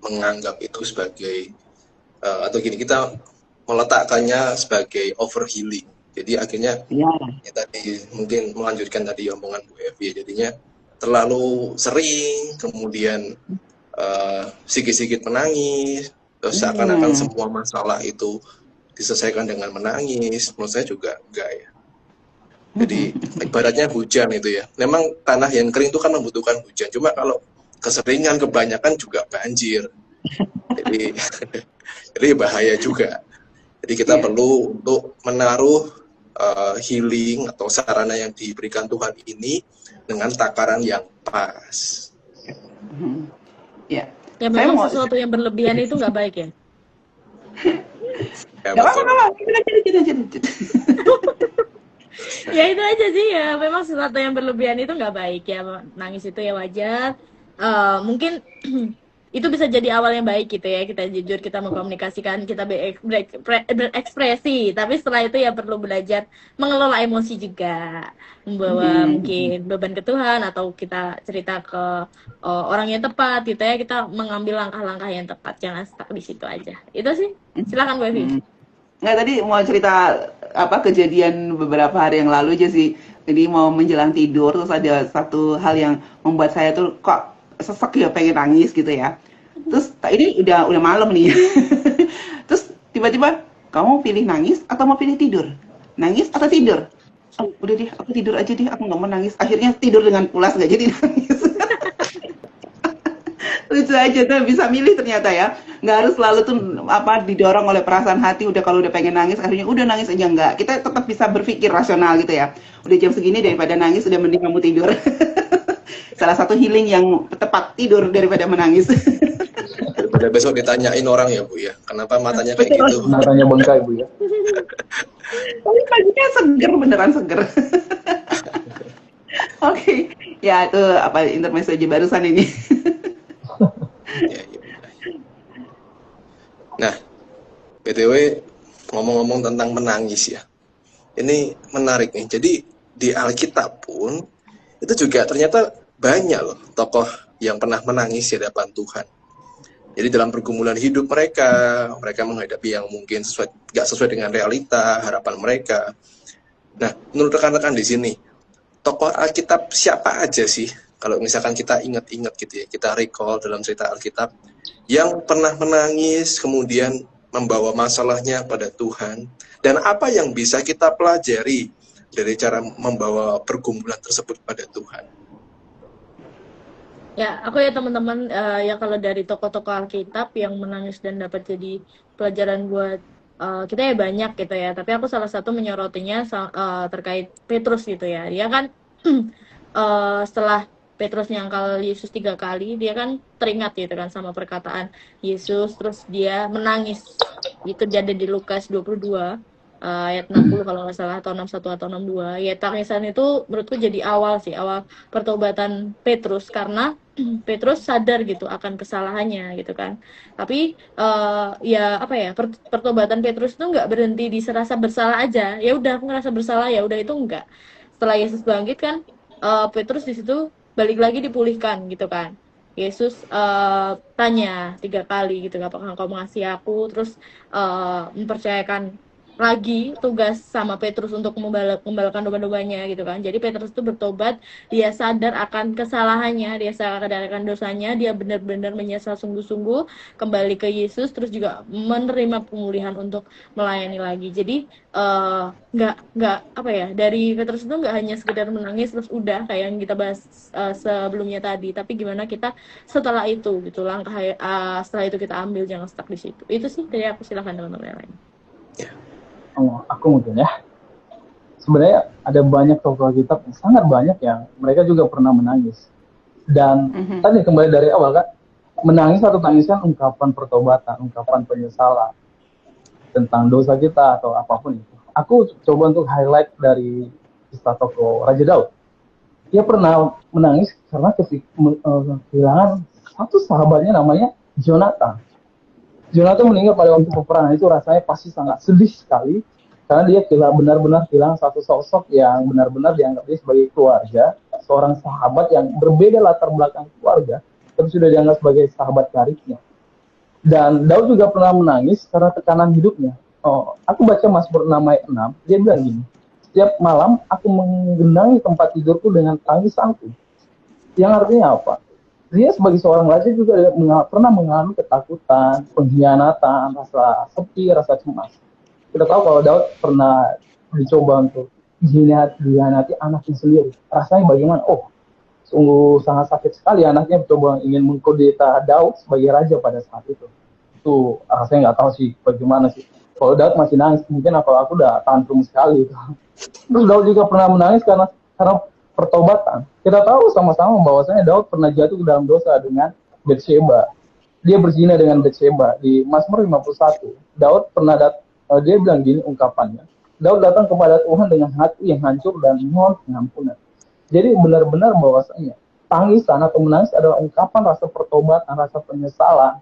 menganggap itu sebagai atau gini, kita meletakkannya sebagai over healing. Jadi akhirnya Ya. ya tadi mungkin melanjutkan tadi omongan Bu Evi, jadinya terlalu sering, kemudian sikit-sikit menangis, terus seakan-akan semua masalah itu diselesaikan dengan menangis. Menurut saya juga enggak ya. Jadi ibaratnya hujan itu ya. Memang tanah yang kering itu kan membutuhkan hujan. Cuma kalau keseringan, kebanyakan juga banjir. Jadi jadi bahaya juga. Jadi kita perlu untuk menaruh healing atau sarana yang diberikan Tuhan ini dengan takaran yang pas. Ya. Ya memang sesuatu yang berlebihan itu nggak baik ya. Ya, Gak betul. apa-apa, kita Ya itu aja sih ya, memang sesuatu yang berlebihan itu nggak baik ya. Nangis itu ya wajar. Mungkin itu bisa jadi awal yang baik gitu ya, kita jujur, kita mengkomunikasikan, kita berekspresi, tapi setelah itu ya perlu belajar mengelola emosi juga, membawa mungkin beban ke Tuhan, atau kita cerita ke orang yang tepat gitu ya, kita mengambil langkah-langkah yang tepat, jangan stuck di situ aja. Itu sih, silakan Bu Evi. Nggak, tadi mau cerita apa kejadian beberapa hari yang lalu aja sih. Jadi mau menjelang tidur, terus ada satu hal yang membuat saya tuh kok sesek ya, pengen nangis gitu ya. Terus ini udah malam nih. Terus tiba-tiba, kamu pilih nangis atau mau pilih tidur? Nangis atau tidur? Oh, udah deh, aku tidur aja deh, aku nggak mau nangis. Akhirnya tidur dengan pulas, nggak jadi nangis. Lucu aja tuh, bisa milih ternyata ya. Nggak harus selalu tuh apa didorong oleh perasaan hati. Udah kalau udah pengen nangis, akhirnya udah nangis aja, enggak. Kita tetap bisa berpikir rasional gitu ya. Udah jam segini, daripada nangis, udah mending kamu tidur. Salah satu healing yang tepat, tidur daripada menangis. Daripada besok ditanyain orang ya Bu ya, kenapa matanya kayak gitu? Matanya bengkak Bu ya. Tapi paginya seger, beneran seger. Oke, ya itu apa intermezzo aja barusan ini. Ya. Nah, BTW ngomong-ngomong tentang menangis ya, ini menarik nih. Jadi di Alkitab pun itu juga ternyata banyak loh tokoh yang pernah menangis di hadapan Tuhan. Jadi dalam pergumulan hidup mereka menghadapi yang mungkin nggak sesuai dengan realita, harapan mereka. Nah, menurut rekan-rekan di sini, tokoh Alkitab siapa aja sih? Kalau misalkan kita ingat-ingat gitu ya, kita recall dalam cerita Alkitab, yang pernah menangis, kemudian membawa masalahnya pada Tuhan, dan apa yang bisa kita pelajari dari cara membawa pergumulan tersebut pada Tuhan. Ya, aku ya teman-teman, ya kalau dari tokoh-tokoh Alkitab yang menangis dan dapat jadi pelajaran buat kita ya banyak gitu ya. Tapi aku salah satu menyorotinya terkait Petrus gitu ya. Dia kan setelah Petrus nyangkal Yesus 3 kali, dia kan teringat gitu kan sama perkataan Yesus, terus dia menangis. Itu dia ada di Lukas 22. Ayat 60 kalau nggak salah, atau 61 atau 62. Ya tangisan itu menurutku jadi awal pertobatan Petrus, karena Petrus sadar gitu akan kesalahannya gitu kan. Tapi ya apa ya, pertobatan Petrus itu nggak berhenti di serasa bersalah aja. Ya udah, aku ngerasa bersalah, ya udah, itu enggak. Setelah Yesus bangkit kan, Petrus di situ balik lagi dipulihkan gitu kan. Yesus tanya 3 kali gitu, apakah engkau mengasihi aku, terus mempercayakan lagi tugas sama Petrus untuk membalaskan domba-dombanya gitu kan. Jadi Petrus itu bertobat, dia sadar akan kesalahannya, dia sadar akan dosanya, dia benar-benar menyesal sungguh-sungguh, kembali ke Yesus, terus juga menerima pemulihan untuk melayani lagi. Jadi nggak apa ya, dari Petrus itu nggak hanya sekedar menangis terus udah kayak yang kita bahas sebelumnya tadi, tapi gimana kita setelah itu gitu, langkah setelah itu kita ambil, jangan stuck di situ. Itu sih dari aku, silakan teman-teman yang lain. Aku mungkin ya. Sebenarnya ada banyak tokoh kitab yang sangat banyak yang mereka juga pernah menangis. Dan tadi kembali dari awal kan, menangis atau tangis kan ungkapan pertobatan, ungkapan penyesalan tentang dosa kita atau apapun itu. Aku coba untuk highlight dari kisah tokoh Raja Daud. Dia pernah menangis karena kehilangan satu sahabatnya namanya Jonathan. Jonathan meninggal pada waktu peperangan, itu rasanya pasti sangat sedih sekali karena dia benar-benar kehilangan satu sosok yang benar-benar dianggap dia sebagai keluarga, seorang sahabat yang berbeda latar belakang keluarga, tapi sudah dianggap sebagai sahabat karibnya. Dan Daud juga pernah menangis karena tekanan hidupnya. Aku baca Mazmur 6 ayat 6, dia bilang gini, setiap malam aku menggenangi tempat tidurku dengan tangisanku. Yang artinya apa? Dia sebagai seorang raja juga pernah mengalami ketakutan, pengkhianatan, rasa sepi, rasa cemas. Kita tahu kalau Daud pernah dicoba untuk dikhianati anaknya sendiri. Rasanya bagaimana? Sungguh sangat sakit sekali. Anaknya mencoba ingin mengkudeta Daud sebagai raja pada saat itu. Itu rasanya nggak tahu sih bagaimana sih. Kalau Daud masih nangis, mungkin kalau aku udah tantrum sekali. Terus Daud juga pernah menangis karena pertobatan. Kita tahu sama-sama bahwasanya Daud pernah jatuh ke dalam dosa dengan Bathsheba. Dia berzina dengan Bathsheba di Mazmur 51. Daud pernah dia bilang gini ungkapannya. Daud datang kepada Tuhan dengan hati yang hancur dan mohon pengampunan. Jadi benar-benar bahwasanya tangisan atau menangis adalah ungkapan rasa pertobatan, rasa penyesalan,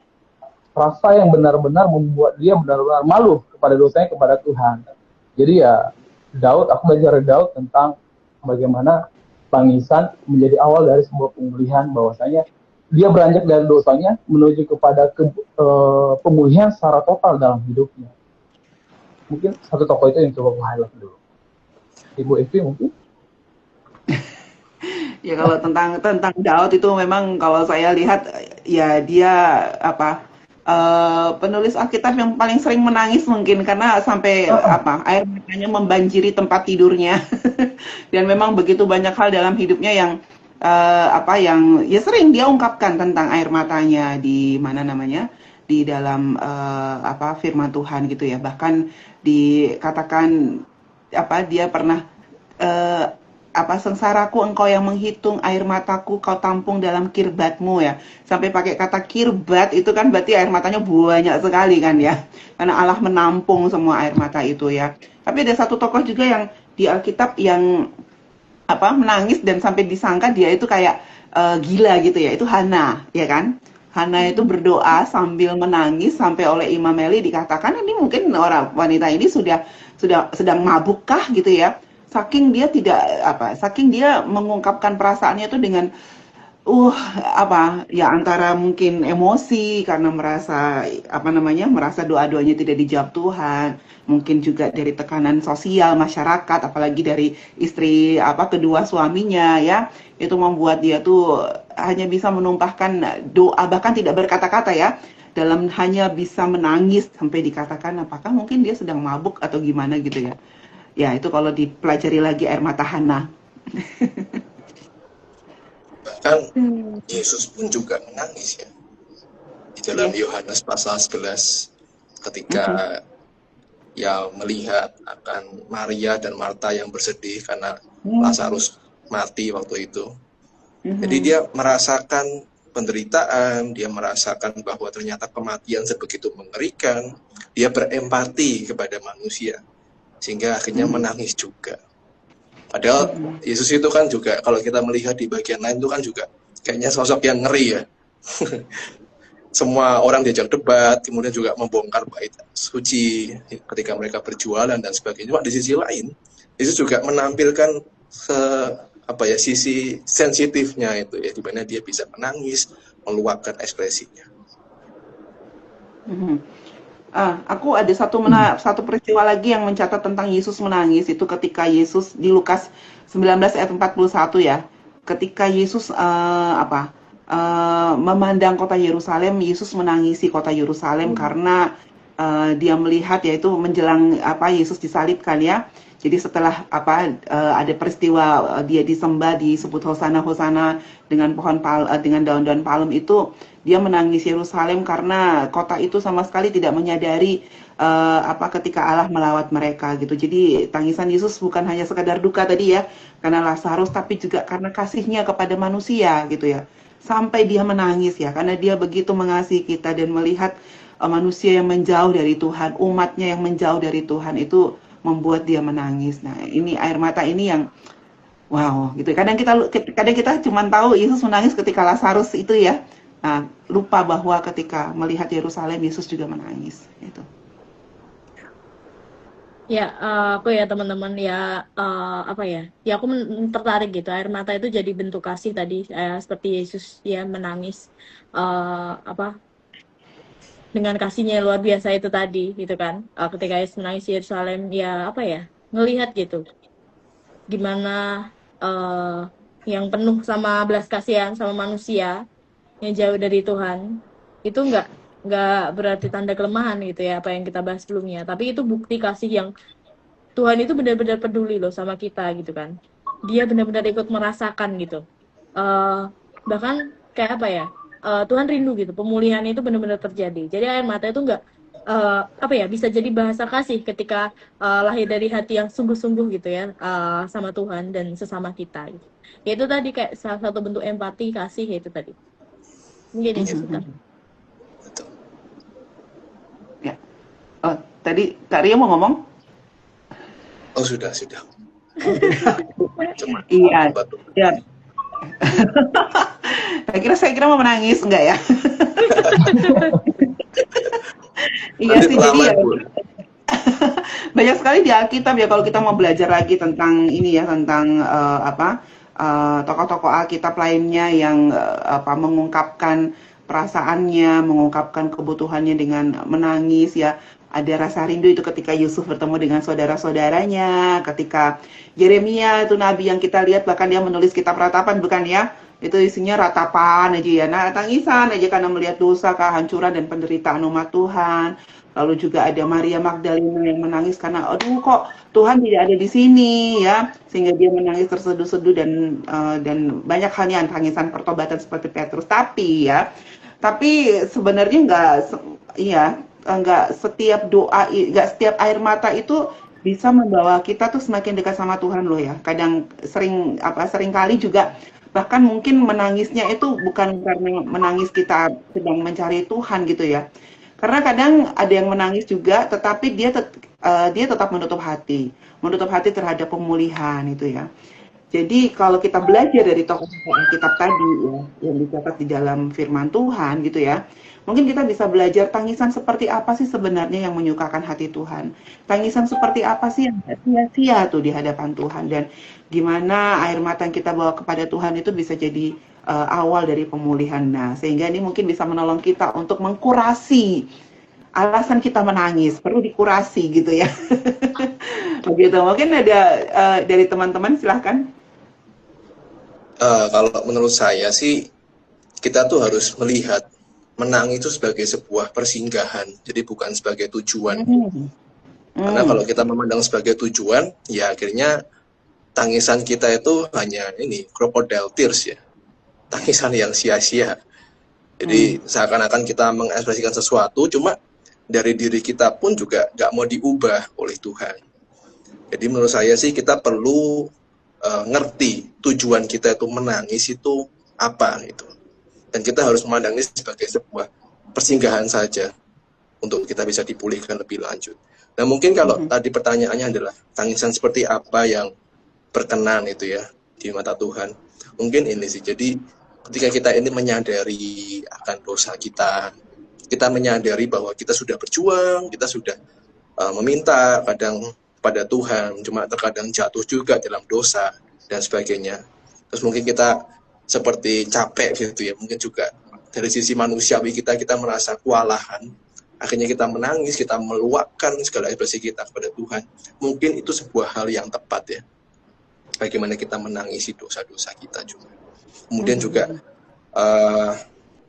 rasa yang benar-benar membuat dia benar-benar malu kepada dosanya kepada Tuhan. Jadi ya aku belajar dari Daud tentang bagaimana tangisan menjadi awal dari sebuah pemulihan, bahwasanya dia beranjak dari dosanya menuju kepada pemulihan secara total dalam hidupnya. Mungkin satu tokoh itu yang coba aku highlight dulu. Ibu Evi mungkin? Ya kalau tentang Daud itu memang kalau saya lihat ya dia penulis Alkitab yang paling sering menangis mungkin karena sampai air matanya membanjiri tempat tidurnya. Dan memang begitu banyak hal dalam hidupnya yang yang ya sering dia ungkapkan tentang air matanya di di dalam firman Tuhan gitu ya. Bahkan dikatakan dia pernah sengsaraku engkau yang menghitung, air mataku kau tampung dalam kirbatmu ya. Sampai pakai kata kirbat itu kan berarti air matanya banyak sekali kan ya. Karena Allah menampung semua air mata itu ya. Tapi ada satu tokoh juga yang di Alkitab yang menangis dan sampai disangka dia itu kayak gila gitu ya. Itu Hana ya kan. Hana itu berdoa sambil menangis sampai oleh Imam Eli dikatakan ini mungkin wanita ini sudah sedang mabukkah gitu ya. Saking dia mengungkapkan perasaannya itu dengan antara mungkin emosi karena merasa merasa doa-doanya tidak dijawab Tuhan, mungkin juga dari tekanan sosial masyarakat, apalagi dari istri kedua suaminya ya, itu membuat dia tuh hanya bisa menumpahkan doa, bahkan tidak berkata-kata ya, dalam hanya bisa menangis sampai dikatakan apakah mungkin dia sedang mabuk atau gimana gitu ya. Ya, itu kalau dipelajari lagi air mata Hana. Bahkan Yesus pun juga menangis ya. Di dalam Yohanes pasal 11 ketika ya melihat akan Maria dan Marta yang bersedih karena Lazarus mati waktu itu. Jadi dia merasakan penderitaan, dia merasakan bahwa ternyata kematian sebegitu mengerikan, dia berempati kepada manusia. Sehingga akhirnya menangis juga. Padahal Yesus itu kan juga kalau kita melihat di bagian lain itu kan juga kayaknya sosok yang ngeri ya. Semua orang diajak debat, kemudian juga membongkar bait suci ketika mereka berjualan dan sebagainya. Cuma di sisi lain, Yesus juga menampilkan sisi sensitifnya itu ya, di mana dia bisa menangis, meluapkan ekspresinya. Aku ada satu peristiwa lagi yang mencatat tentang Yesus menangis itu ketika Yesus di Lukas 19 ayat 41 ya. Ketika Yesus memandang kota Yerusalem, Yesus menangisi kota Yerusalem karena dia melihat yaitu menjelang Yesus disalibkan ya. Jadi setelah ada peristiwa dia disembah disebut Hosana Hosana dengan dengan daun-daun palem itu dia menangis Yerusalem karena kota itu sama sekali tidak menyadari ketika Allah melawat mereka gitu. Jadi tangisan Yesus bukan hanya sekedar duka tadi ya karena Lazarus tapi juga karena kasihnya kepada manusia gitu ya. Sampai dia menangis ya karena dia begitu mengasihi kita dan melihat manusia yang menjauh dari Tuhan, umatnya yang menjauh dari Tuhan itu membuat dia menangis. Nah, ini air mata ini yang wow gitu. Kadang kita cuma tahu Yesus menangis ketika Lazarus itu ya. Nah, lupa bahwa ketika melihat Yerusalem Yesus juga menangis itu. Ya, aku ya teman-teman ya ya aku tertarik gitu. Air mata itu jadi bentuk kasih tadi seperti Yesus ya menangis dengan kasihnya yang luar biasa itu tadi gitu kan. Ketika Yesus menangis Yerusalem ya ngelihat gitu gimana yang penuh sama belas kasihan sama manusia yang jauh dari Tuhan itu nggak berarti tanda kelemahan gitu ya apa yang kita bahas sebelumnya, tapi itu bukti kasih yang Tuhan itu benar-benar peduli loh sama kita gitu kan. Dia benar-benar ikut merasakan gitu. Bahkan kayak Tuhan rindu gitu. Pemulihan itu benar-benar terjadi. Jadi air mata itu nggak bisa jadi bahasa kasih ketika lahir dari hati yang sungguh-sungguh gitu ya sama Tuhan dan sesama kita. Gitu. Itu tadi kayak salah satu bentuk empati kasih itu tadi. Mungkin itu sebentar. Ya. Tadi Kak Ria mau ngomong? Oh sudah. Cuma Iya. Ya. saya kira mau menangis enggak ya? Iya sih jadi ya. Banyak sekali di Alkitab ya kalau kita mau belajar lagi tentang ini ya tentang tokoh-tokoh Alkitab lainnya yang mengungkapkan perasaannya, mengungkapkan kebutuhannya dengan menangis ya. Ada rasa rindu itu ketika Yusuf bertemu dengan saudara-saudaranya, ketika Yeremia itu nabi yang kita lihat bahkan dia menulis kitab ratapan bukan ya? Itu isinya ratapan aja ya. Nah, tangisan aja karena melihat dosa, kehancuran dan penderitaan umat Tuhan. Lalu juga ada Maria Magdalena yang menangis karena aduh kok Tuhan tidak ada di sini ya, sehingga dia menangis terseduh-seduh dan banyak halnya tangisan pertobatan seperti Petrus. Tapi sebenarnya enggak setiap doa, enggak setiap air mata itu bisa membawa kita tuh semakin dekat sama Tuhan loh ya. Kadang sering kali juga bahkan mungkin menangisnya itu bukan karena menangis kita sedang mencari Tuhan gitu ya. Karena kadang ada yang menangis juga tetapi dia tetap menutup hati terhadap pemulihan itu ya. Jadi kalau kita belajar dari tokoh-tokoh Alkitab tadi ya, yang dicatat di dalam firman Tuhan gitu ya, mungkin kita bisa belajar tangisan seperti apa sih sebenarnya yang menyukakan hati Tuhan. Tangisan seperti apa sih yang sia-sia tuh di hadapan Tuhan, dan gimana air mata yang kita bawa kepada Tuhan itu bisa jadi awal dari pemulihan. Nah, sehingga ini mungkin bisa menolong kita untuk mengkurasi alasan kita menangis, perlu dikurasi gitu ya. Begitu, mungkin ada dari teman-teman silahkan. Kalau menurut saya sih kita tuh harus melihat menang itu sebagai sebuah persinggahan, jadi bukan sebagai tujuan. Karena kalau kita memandang sebagai tujuan, ya akhirnya tangisan kita itu hanya ini crocodile tears ya, tangisan yang sia-sia. Jadi seakan-akan kita mengekspresikan sesuatu, cuma dari diri kita pun juga nggak mau diubah oleh Tuhan. Jadi menurut saya sih kita perlu ngerti tujuan kita itu menangis itu apa gitu. Dan kita harus memandang ini sebagai sebuah persinggahan saja untuk kita bisa dipulihkan lebih lanjut. Nah mungkin kalau tadi pertanyaannya adalah tangisan seperti apa yang berkenan itu ya di mata Tuhan. Mungkin ini sih, jadi ketika kita ini menyadari akan dosa kita menyadari bahwa kita sudah berjuang, kita sudah meminta kadang pada Tuhan, cuma terkadang jatuh juga dalam dosa dan sebagainya. Terus mungkin kita seperti capek gitu ya, mungkin juga dari sisi manusiawi kita merasa kewalahan. akhirnya kita menangis, kita meluapkan segala ekspresi kita kepada Tuhan. Mungkin itu sebuah hal yang tepat ya. Bagaimana kita menangisi dosa-dosa kita juga. Kemudian juga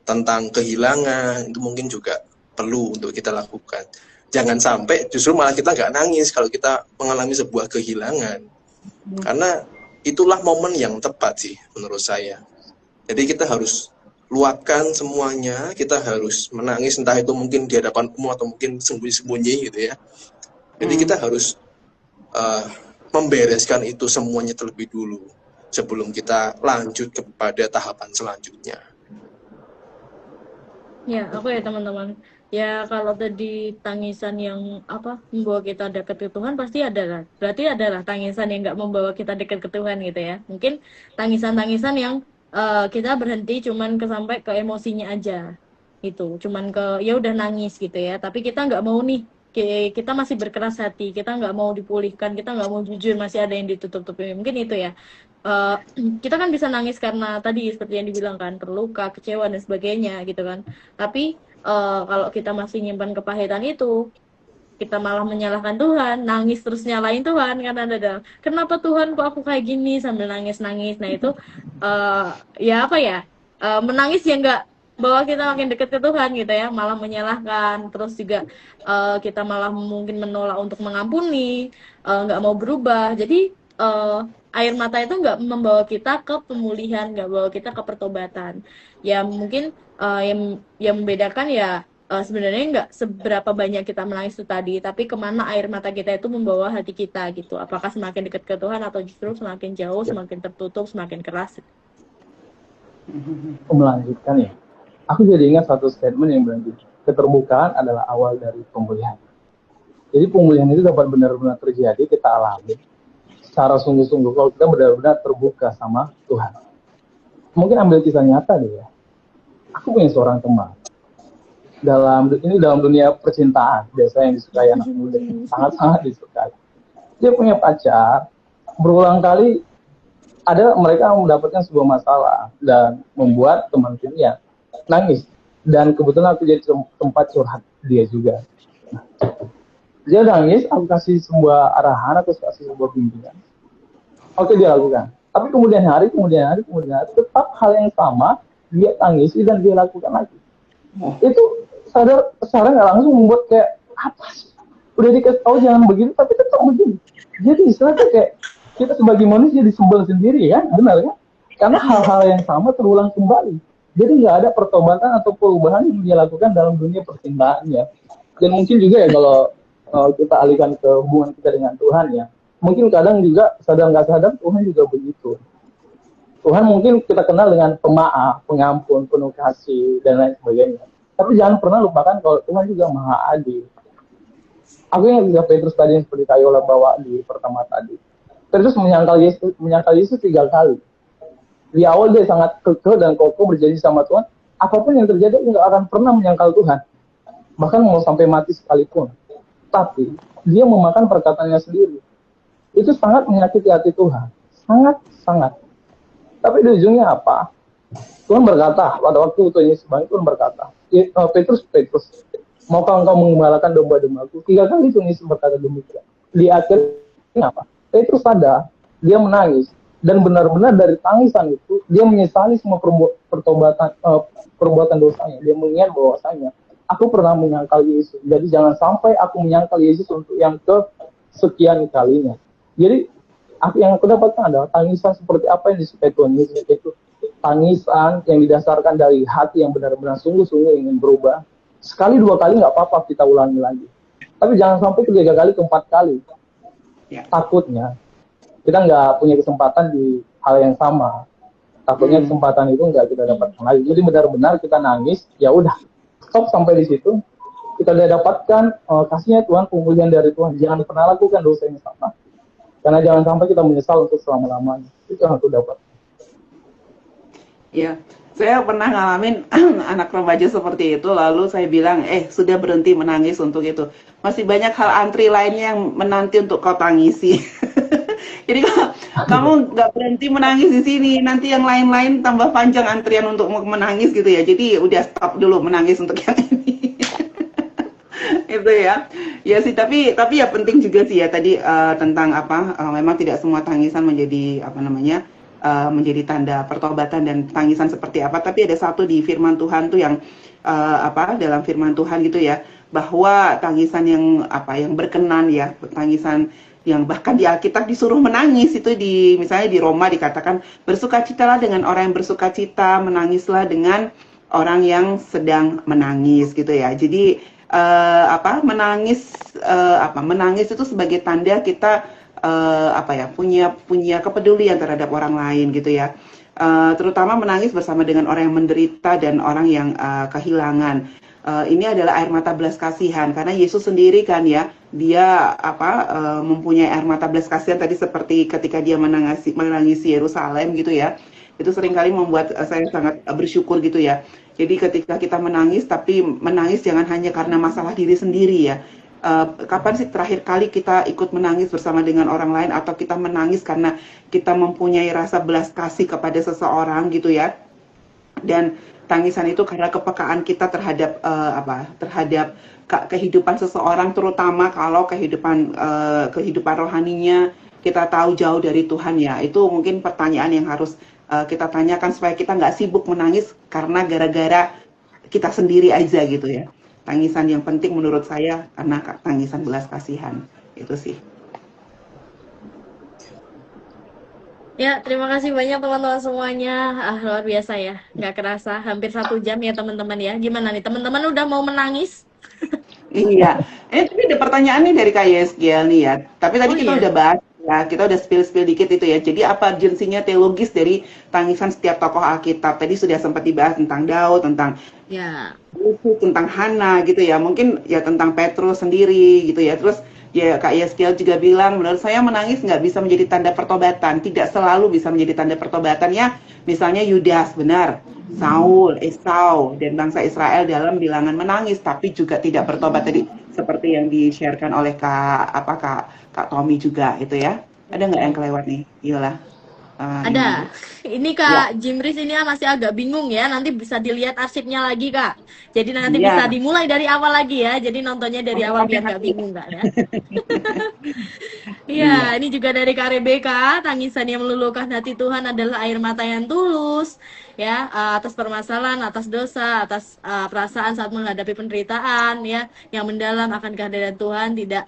tentang kehilangan, itu mungkin juga perlu untuk kita lakukan. Jangan sampai justru malah kita nggak nangis kalau kita mengalami sebuah kehilangan. Karena itulah momen yang tepat sih menurut saya. Jadi kita harus luapkan semuanya, kita harus menangis, entah itu mungkin di hadapan umum atau mungkin sembunyi-sembunyi gitu ya. Jadi kita harus membereskan itu semuanya terlebih dulu sebelum kita lanjut kepada tahapan selanjutnya. Ya, aku ya teman-teman. Ya kalau tadi tangisan yang membawa kita dekat ke Tuhan pasti adalah. Berarti adalah tangisan yang nggak membawa kita dekat ke Tuhan gitu ya. Mungkin tangisan-tangisan yang kita berhenti cuman sampai ke emosinya aja gitu, cuman ke ya udah nangis gitu ya, tapi kita nggak mau nih, kita masih berkeras hati, kita nggak mau dipulihkan, kita nggak mau jujur, masih ada yang ditutup-tutupi, mungkin itu ya. Kita kan bisa nangis karena tadi seperti yang dibilang kan, terluka, kecewa dan sebagainya gitu kan, tapi kalau kita masih nyimpan kepahitan itu, kita malah menyalahkan Tuhan, nangis terus nyalain Tuhan, karena ada kenapa Tuhan kok aku kayak gini sambil nangis-nangis. Nah itu menangis ya nggak bawa kita makin dekat ke Tuhan gitu ya, malah menyalahkan, terus juga kita malah mungkin menolak untuk mengampuni, nggak mau berubah. Jadi air mata itu nggak membawa kita ke pemulihan, nggak bawa kita ke pertobatan. Ya mungkin yang membedakan ya sebenarnya nggak seberapa banyak kita menangis itu tadi, tapi kemana air mata kita itu membawa hati kita gitu. Apakah semakin dekat ke Tuhan atau justru semakin jauh, semakin tertutup, semakin keras. Melanjutkan ya. Aku jadi ingat satu statement yang bilang gitu, keterbukaan adalah awal dari pemulihan. Jadi pemulihan itu dapat benar-benar terjadi, kita alami secara sungguh-sungguh kalau kita benar-benar terbuka sama Tuhan. Mungkin ambil kisah nyata deh ya. Aku punya seorang teman. Dalam dunia percintaan biasa yang disukai anak muda, sangat-sangat disukai. Dia punya pacar, berulang kali mereka mendapatkan sebuah masalah dan membuat teman timnya nangis. Dan kebetulan aku jadi tempat curhat dia juga. Dia nangis, aku kasih sebuah arahan, aku kasih sebuah bimbingan. Oke, dia lakukan. Tapi kemudian hari, tetap hal yang sama dia tangisi dan dia lakukan lagi. Itu sadar nggak langsung membuat kayak apa sih, udah dikasih tahu jangan begini tapi tetap begini. Jadi istilahnya kayak kita sebagai manusia disembel sendiri ya, benar ya, karena hal-hal yang sama terulang kembali. Jadi nggak ada pertobatan atau perubahan yang dia lakukan dalam dunia percintaannya. Dan mungkin juga ya kalau kita alihkan ke hubungan kita dengan Tuhan ya, mungkin kadang juga sadar nggak sadar Tuhan juga begitu. Tuhan mungkin kita kenal dengan pemaaf, pengampun, penuh kasih dan lain sebagainya. Tapi jangan pernah lupakan kalau Tuhan juga maha adil. Aku ingat juga Petrus tadi yang seperti Kayola bawa di pertama tadi. Petrus menyangkal Yesus 3 kali. Di awal dia sangat kekeh dan kokoh berjanji sama Tuhan. Apapun yang terjadi dia nggak akan pernah menyangkal Tuhan. Bahkan mau sampai mati sekalipun. Tapi dia memakan perkataannya sendiri. Itu sangat menyakiti hati Tuhan. Sangat. Tapi di ujungnya apa? Tuhan berkata, pada waktu Tuhan Yesus bangkit, Tuhan berkata, Petrus, maukah engkau mengembalakan domba-dombaku? 3 kali Tuhan Yesus berkata demikian. Di akhirnya apa? Petrus sadar, dia menangis, dan benar-benar dari tangisan itu, dia menyesali semua perbuatan dosanya. Dia mengingat bahwasanya, aku pernah menyangkal Yesus, jadi jangan sampai aku menyangkal Yesus untuk yang kesekian kalinya. Jadi, yang aku dapatkan adalah tangisan seperti apa yang disukai Tuhan Yesus, yaitu tangisan yang didasarkan dari hati yang benar-benar sungguh-sungguh ingin berubah. Sekali 2 kali nggak apa-apa kita ulangi lagi. Tapi jangan sampai 3 kali ke 4 kali. Takutnya kita nggak punya kesempatan di hal yang sama. Takutnya kesempatan itu nggak kita dapatkan lagi. Jadi benar-benar kita nangis, ya udah stop sampai di situ. Kita udah dapatkan kasihnya Tuhan, pemulihan dari Tuhan. Jangan pernah lakukan dosa yang sama. Karena jangan sampai kita menyesal untuk selama-lamanya. Itu yang aku dapat. Ya, saya pernah ngalamin anak remaja seperti itu, lalu saya bilang, sudah berhenti menangis untuk itu. Masih banyak hal antri lainnya yang menanti untuk kau tangisi. Jadi kalau kamu nggak berhenti menangis di sini, nanti yang lain-lain tambah panjang antrian untuk menangis gitu ya. Jadi udah stop dulu menangis untuk yang ini. Itu ya. Ya sih, tapi ya penting juga sih ya tadi tentang apa memang tidak semua tangisan menjadi apa namanya menjadi tanda pertobatan dan tangisan seperti apa, tapi ada satu di firman Tuhan tuh yang apa dalam firman Tuhan gitu ya, bahwa tangisan yang apa yang berkenan ya, tangisan yang bahkan di Alkitab disuruh menangis itu di misalnya di Roma dikatakan bersukacitalah dengan orang yang bersukacita, menangislah dengan orang yang sedang menangis gitu ya. Jadi apa menangis itu sebagai tanda kita apa ya punya kepedulian terhadap orang lain gitu ya. Terutama menangis bersama dengan orang yang menderita dan orang yang kehilangan. Ini adalah air mata belas kasihan karena Yesus sendiri kan ya dia apa mempunyai air mata belas kasihan tadi seperti ketika dia menangisi Yerusalem gitu ya. Itu seringkali membuat saya sangat bersyukur gitu ya. Jadi ketika kita menangis, tapi menangis jangan hanya karena masalah diri sendiri ya. Kapan sih terakhir kali kita ikut menangis bersama dengan orang lain atau kita menangis karena kita mempunyai rasa belas kasih kepada seseorang gitu ya. Dan tangisan itu karena kepekaan kita terhadap terhadap kehidupan seseorang, terutama kalau kehidupan rohaninya kita tahu jauh dari Tuhan ya. Itu mungkin pertanyaan yang harus kita tanyakan supaya kita nggak sibuk menangis karena gara-gara kita sendiri aja gitu ya. Tangisan yang penting menurut saya karena tangisan belas kasihan itu sih. Ya, terima kasih banyak teman-teman semuanya. Luar biasa ya, nggak kerasa hampir 1 jam ya teman-teman ya. Gimana nih teman-teman udah mau menangis? Iya. Tapi ada pertanyaan nih dari Kak Yesgiel nih ya. Tapi tadi kita udah bahas ya, kita udah spill dikit itu ya. Jadi apa urgensinya teologis dari tangisan setiap tokoh Alkitab? Tadi sudah sempat dibahas tentang Daud, tentang Yesus, tentang Hana gitu ya. Mungkin ya tentang Petrus sendiri gitu ya. Terus ya Kak Yesgiel juga bilang, menurut saya menangis nggak bisa menjadi tanda pertobatan. Tidak selalu bisa menjadi tanda pertobatan ya. Misalnya Yudas, benar. Saul, Esau, dan bangsa Israel dalam bilangan menangis, tapi juga tidak bertobat tadi, seperti yang di-sharekan oleh Kak Tommy juga itu ya. Ada nggak yang kelewat nih? Iyalah. Ada. Ini Kak Jimris ini masih agak bingung ya. Nanti bisa dilihat arsipnya lagi Kak. Jadi nanti bisa dimulai dari awal lagi ya. Jadi nontonnya dari awal biar nggak bingung Kak ya. Iya, ini juga dari Kak Rebecca. Tangisan yang meluluhkan hati Tuhan adalah air mata yang tulus ya, atas permasalahan, atas dosa, atas perasaan saat menghadapi penderitaan ya, yang mendalam akan kehadiran Tuhan, tidak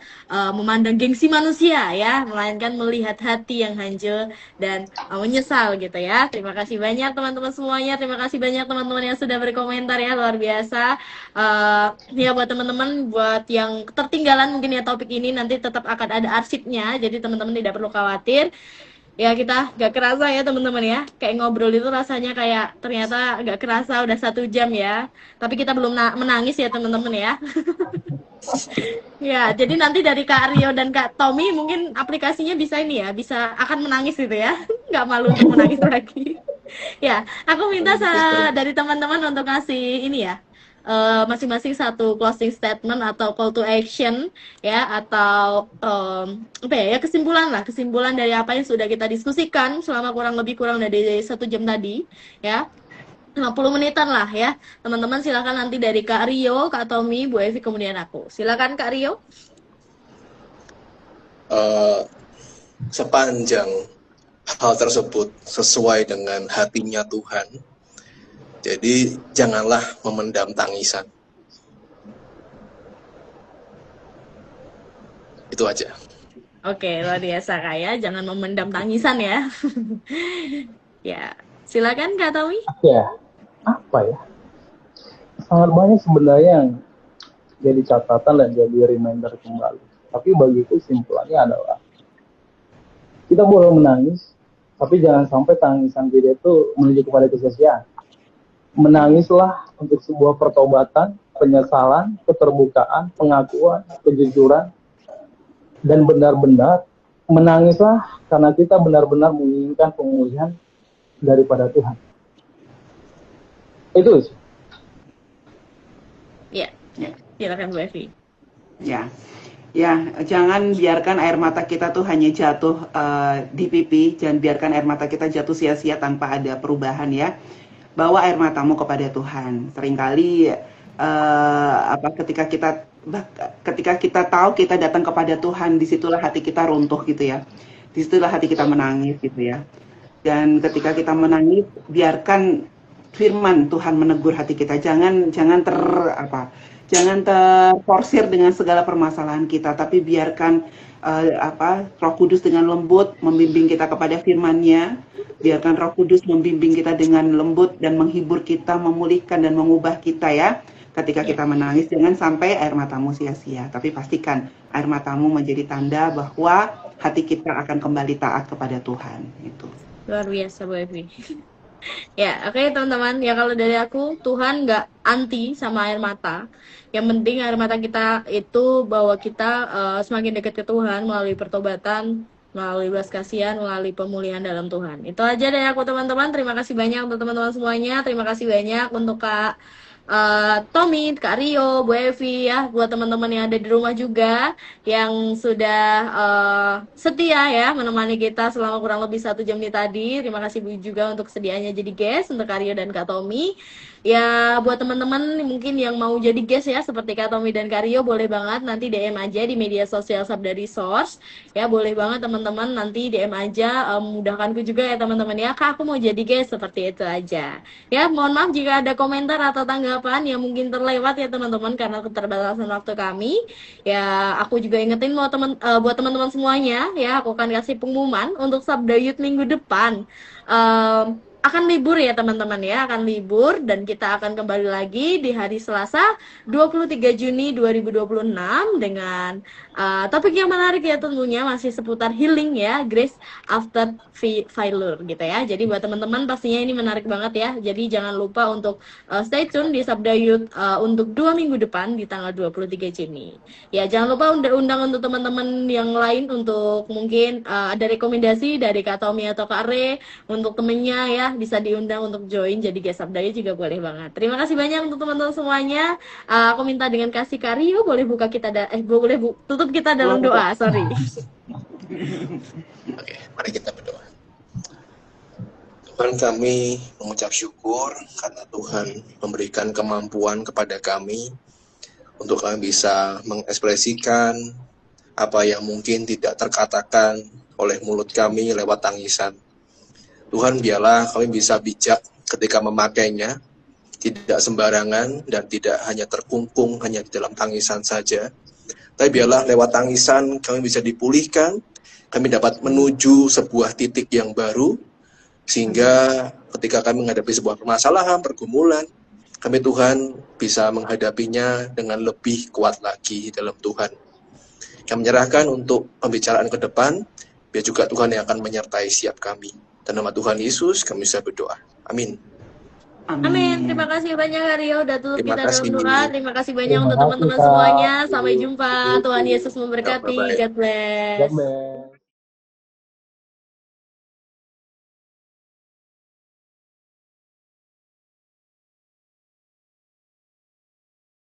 memandang gengsi manusia ya, melainkan melihat hati yang hancur dan menyesal gitu ya. Terima kasih banyak teman-teman semuanya. Terima kasih banyak teman-teman yang sudah berkomentar ya, luar biasa. Ya buat teman-teman, buat yang ketertinggalan mungkin ya topik ini, nanti tetap akan ada arsipnya. Jadi teman-teman tidak perlu khawatir. Ya kita gak kerasa ya teman-teman ya, kayak ngobrol itu rasanya kayak ternyata gak kerasa udah 1 jam ya, tapi kita belum menangis ya teman-teman ya. Ya jadi nanti dari Kak Rio dan Kak Tommy mungkin aplikasinya bisa ini ya, bisa akan menangis gitu ya, nggak malu untuk menangis lagi. Ya aku minta dari teman-teman untuk ngasih ini ya, masing-masing satu closing statement atau call to action ya, atau apa ya, kesimpulan dari apa yang sudah kita diskusikan selama kurang dari 1 jam tadi ya, 50 menitan lah ya teman-teman. Silakan nanti dari Kak Rio, Kak Tommy, Bu Evi, kemudian aku. Silakan Kak Rio. Sepanjang hal tersebut sesuai dengan hatinya Tuhan, jadi janganlah memendam tangisan. Itu aja. Oke, luar biasa Kak ya, jangan memendam tangisan ya. Ya, silakan Kak Tommy. Ya, apa ya? Sangat banyak sebenarnya yang jadi catatan dan jadi reminder kembali. Tapi bagiku simpulannya adalah kita boleh menangis, tapi jangan sampai tangisan kita itu menuju kepada kesia-siaan. Menangislah untuk sebuah pertobatan, penyesalan, keterbukaan, pengakuan, kejujuran, dan benar-benar menangislah karena kita benar-benar menginginkan pemulihan daripada Tuhan. Itu sih. Ya, silakan Bu Evi. Ya, jangan biarkan air mata kita tuh hanya jatuh di pipi, jangan biarkan air mata kita jatuh sia-sia tanpa ada perubahan ya. Bawa air matamu kepada Tuhan. Seringkali ketika kita ketika kita tahu kita datang kepada Tuhan, disitulah hati kita runtuh gitu ya. Disitulah hati kita menangis gitu ya. Dan ketika kita menangis, biarkan firman Tuhan menegur hati kita. Jangan terforsir dengan segala permasalahan kita, tapi biarkan Roh Kudus dengan lembut membimbing kita kepada firman-Nya. Biarkan Roh Kudus membimbing kita dengan lembut dan menghibur kita, memulihkan dan mengubah kita ya. Ketika kita menangis, jangan sampai air matamu sia-sia, tapi pastikan air matamu menjadi tanda bahwa hati kita akan kembali taat kepada Tuhan. Itu. Luar biasa Bu Evi. Ya, oke teman-teman. Ya kalau dari aku, Tuhan nggak anti sama air mata. Yang penting air mata kita itu bahwa kita semakin dekat ke Tuhan melalui pertobatan, melalui belas kasihan, melalui pemulihan dalam Tuhan. Itu aja dari aku teman-teman. Terima kasih banyak untuk teman-teman semuanya. Terima kasih banyak untuk Kak Tommy, Kak Rio, Bu Evi ya, buat teman-teman yang ada di rumah juga yang sudah setia ya menemani kita selama kurang lebih 1 jam ini tadi. Terima kasih Bu juga untuk sedianya jadi guest untuk Kak Rio dan Kak Tommy. Ya buat teman-teman mungkin yang mau jadi guest ya seperti Kak Tommy dan Kak Rio, boleh banget nanti DM aja di media sosial Sabda Resource ya, boleh banget teman-teman nanti DM aja, mudahkanku juga ya teman-teman ya, Kak aku mau jadi guest, seperti itu aja ya. Mohon maaf jika ada komentar atau tanggapan yang mungkin terlewat ya teman-teman karena keterbatasan waktu kami ya. Aku juga ingetin buat teman-teman semuanya ya, aku akan kasih pengumuman untuk Sabda Youth minggu depan. Akan libur ya teman-teman ya, akan libur dan kita akan kembali lagi di hari Selasa 23 Juni 2026 dengan topik yang menarik ya, tentunya masih seputar healing ya, grace after failure gitu ya. Jadi buat teman-teman pastinya ini menarik banget ya, jadi jangan lupa untuk stay tune di Sabda Youth untuk 2 minggu depan di tanggal 23 Juni ya. Jangan lupa undang untuk teman-teman yang lain untuk mungkin ada rekomendasi dari Kak Tommy atau Kak Re untuk temennya ya, bisa diundang untuk join jadi guest Sabda Youth juga boleh banget. Terima kasih banyak untuk teman-teman semuanya. Aku minta dengan kasih Kak Rio boleh buka kita tutup kita dalam doa. Sorry. Oke, mari kita berdoa. Tuhan, kami mengucap syukur karena Tuhan memberikan kemampuan kepada kami untuk kami bisa mengekspresikan apa yang mungkin tidak terkatakan oleh mulut kami lewat tangisan. Tuhan, biarlah kami bisa bijak ketika memakainya, tidak sembarangan dan tidak hanya terkungkung hanya di dalam tangisan saja. Tapi biarlah lewat tangisan kami bisa dipulihkan, kami dapat menuju sebuah titik yang baru, sehingga ketika kami menghadapi sebuah permasalahan, pergumulan, kami Tuhan bisa menghadapinya dengan lebih kuat lagi dalam Tuhan. Kami menyerahkan untuk pembicaraan ke depan, biar juga Tuhan yang akan menyertai setiap kami. Dan nama Tuhan Yesus kami bisa berdoa. Amin. Amin. Terima kasih banyak Kak Rio udah tutup kita dalam kasih. doa. Terima kasih banyak Terima untuk kasih, teman-teman Kak. semuanya. Sampai jumpa. Tuhan Yesus memberkati. Bye-bye. God bless. God bless.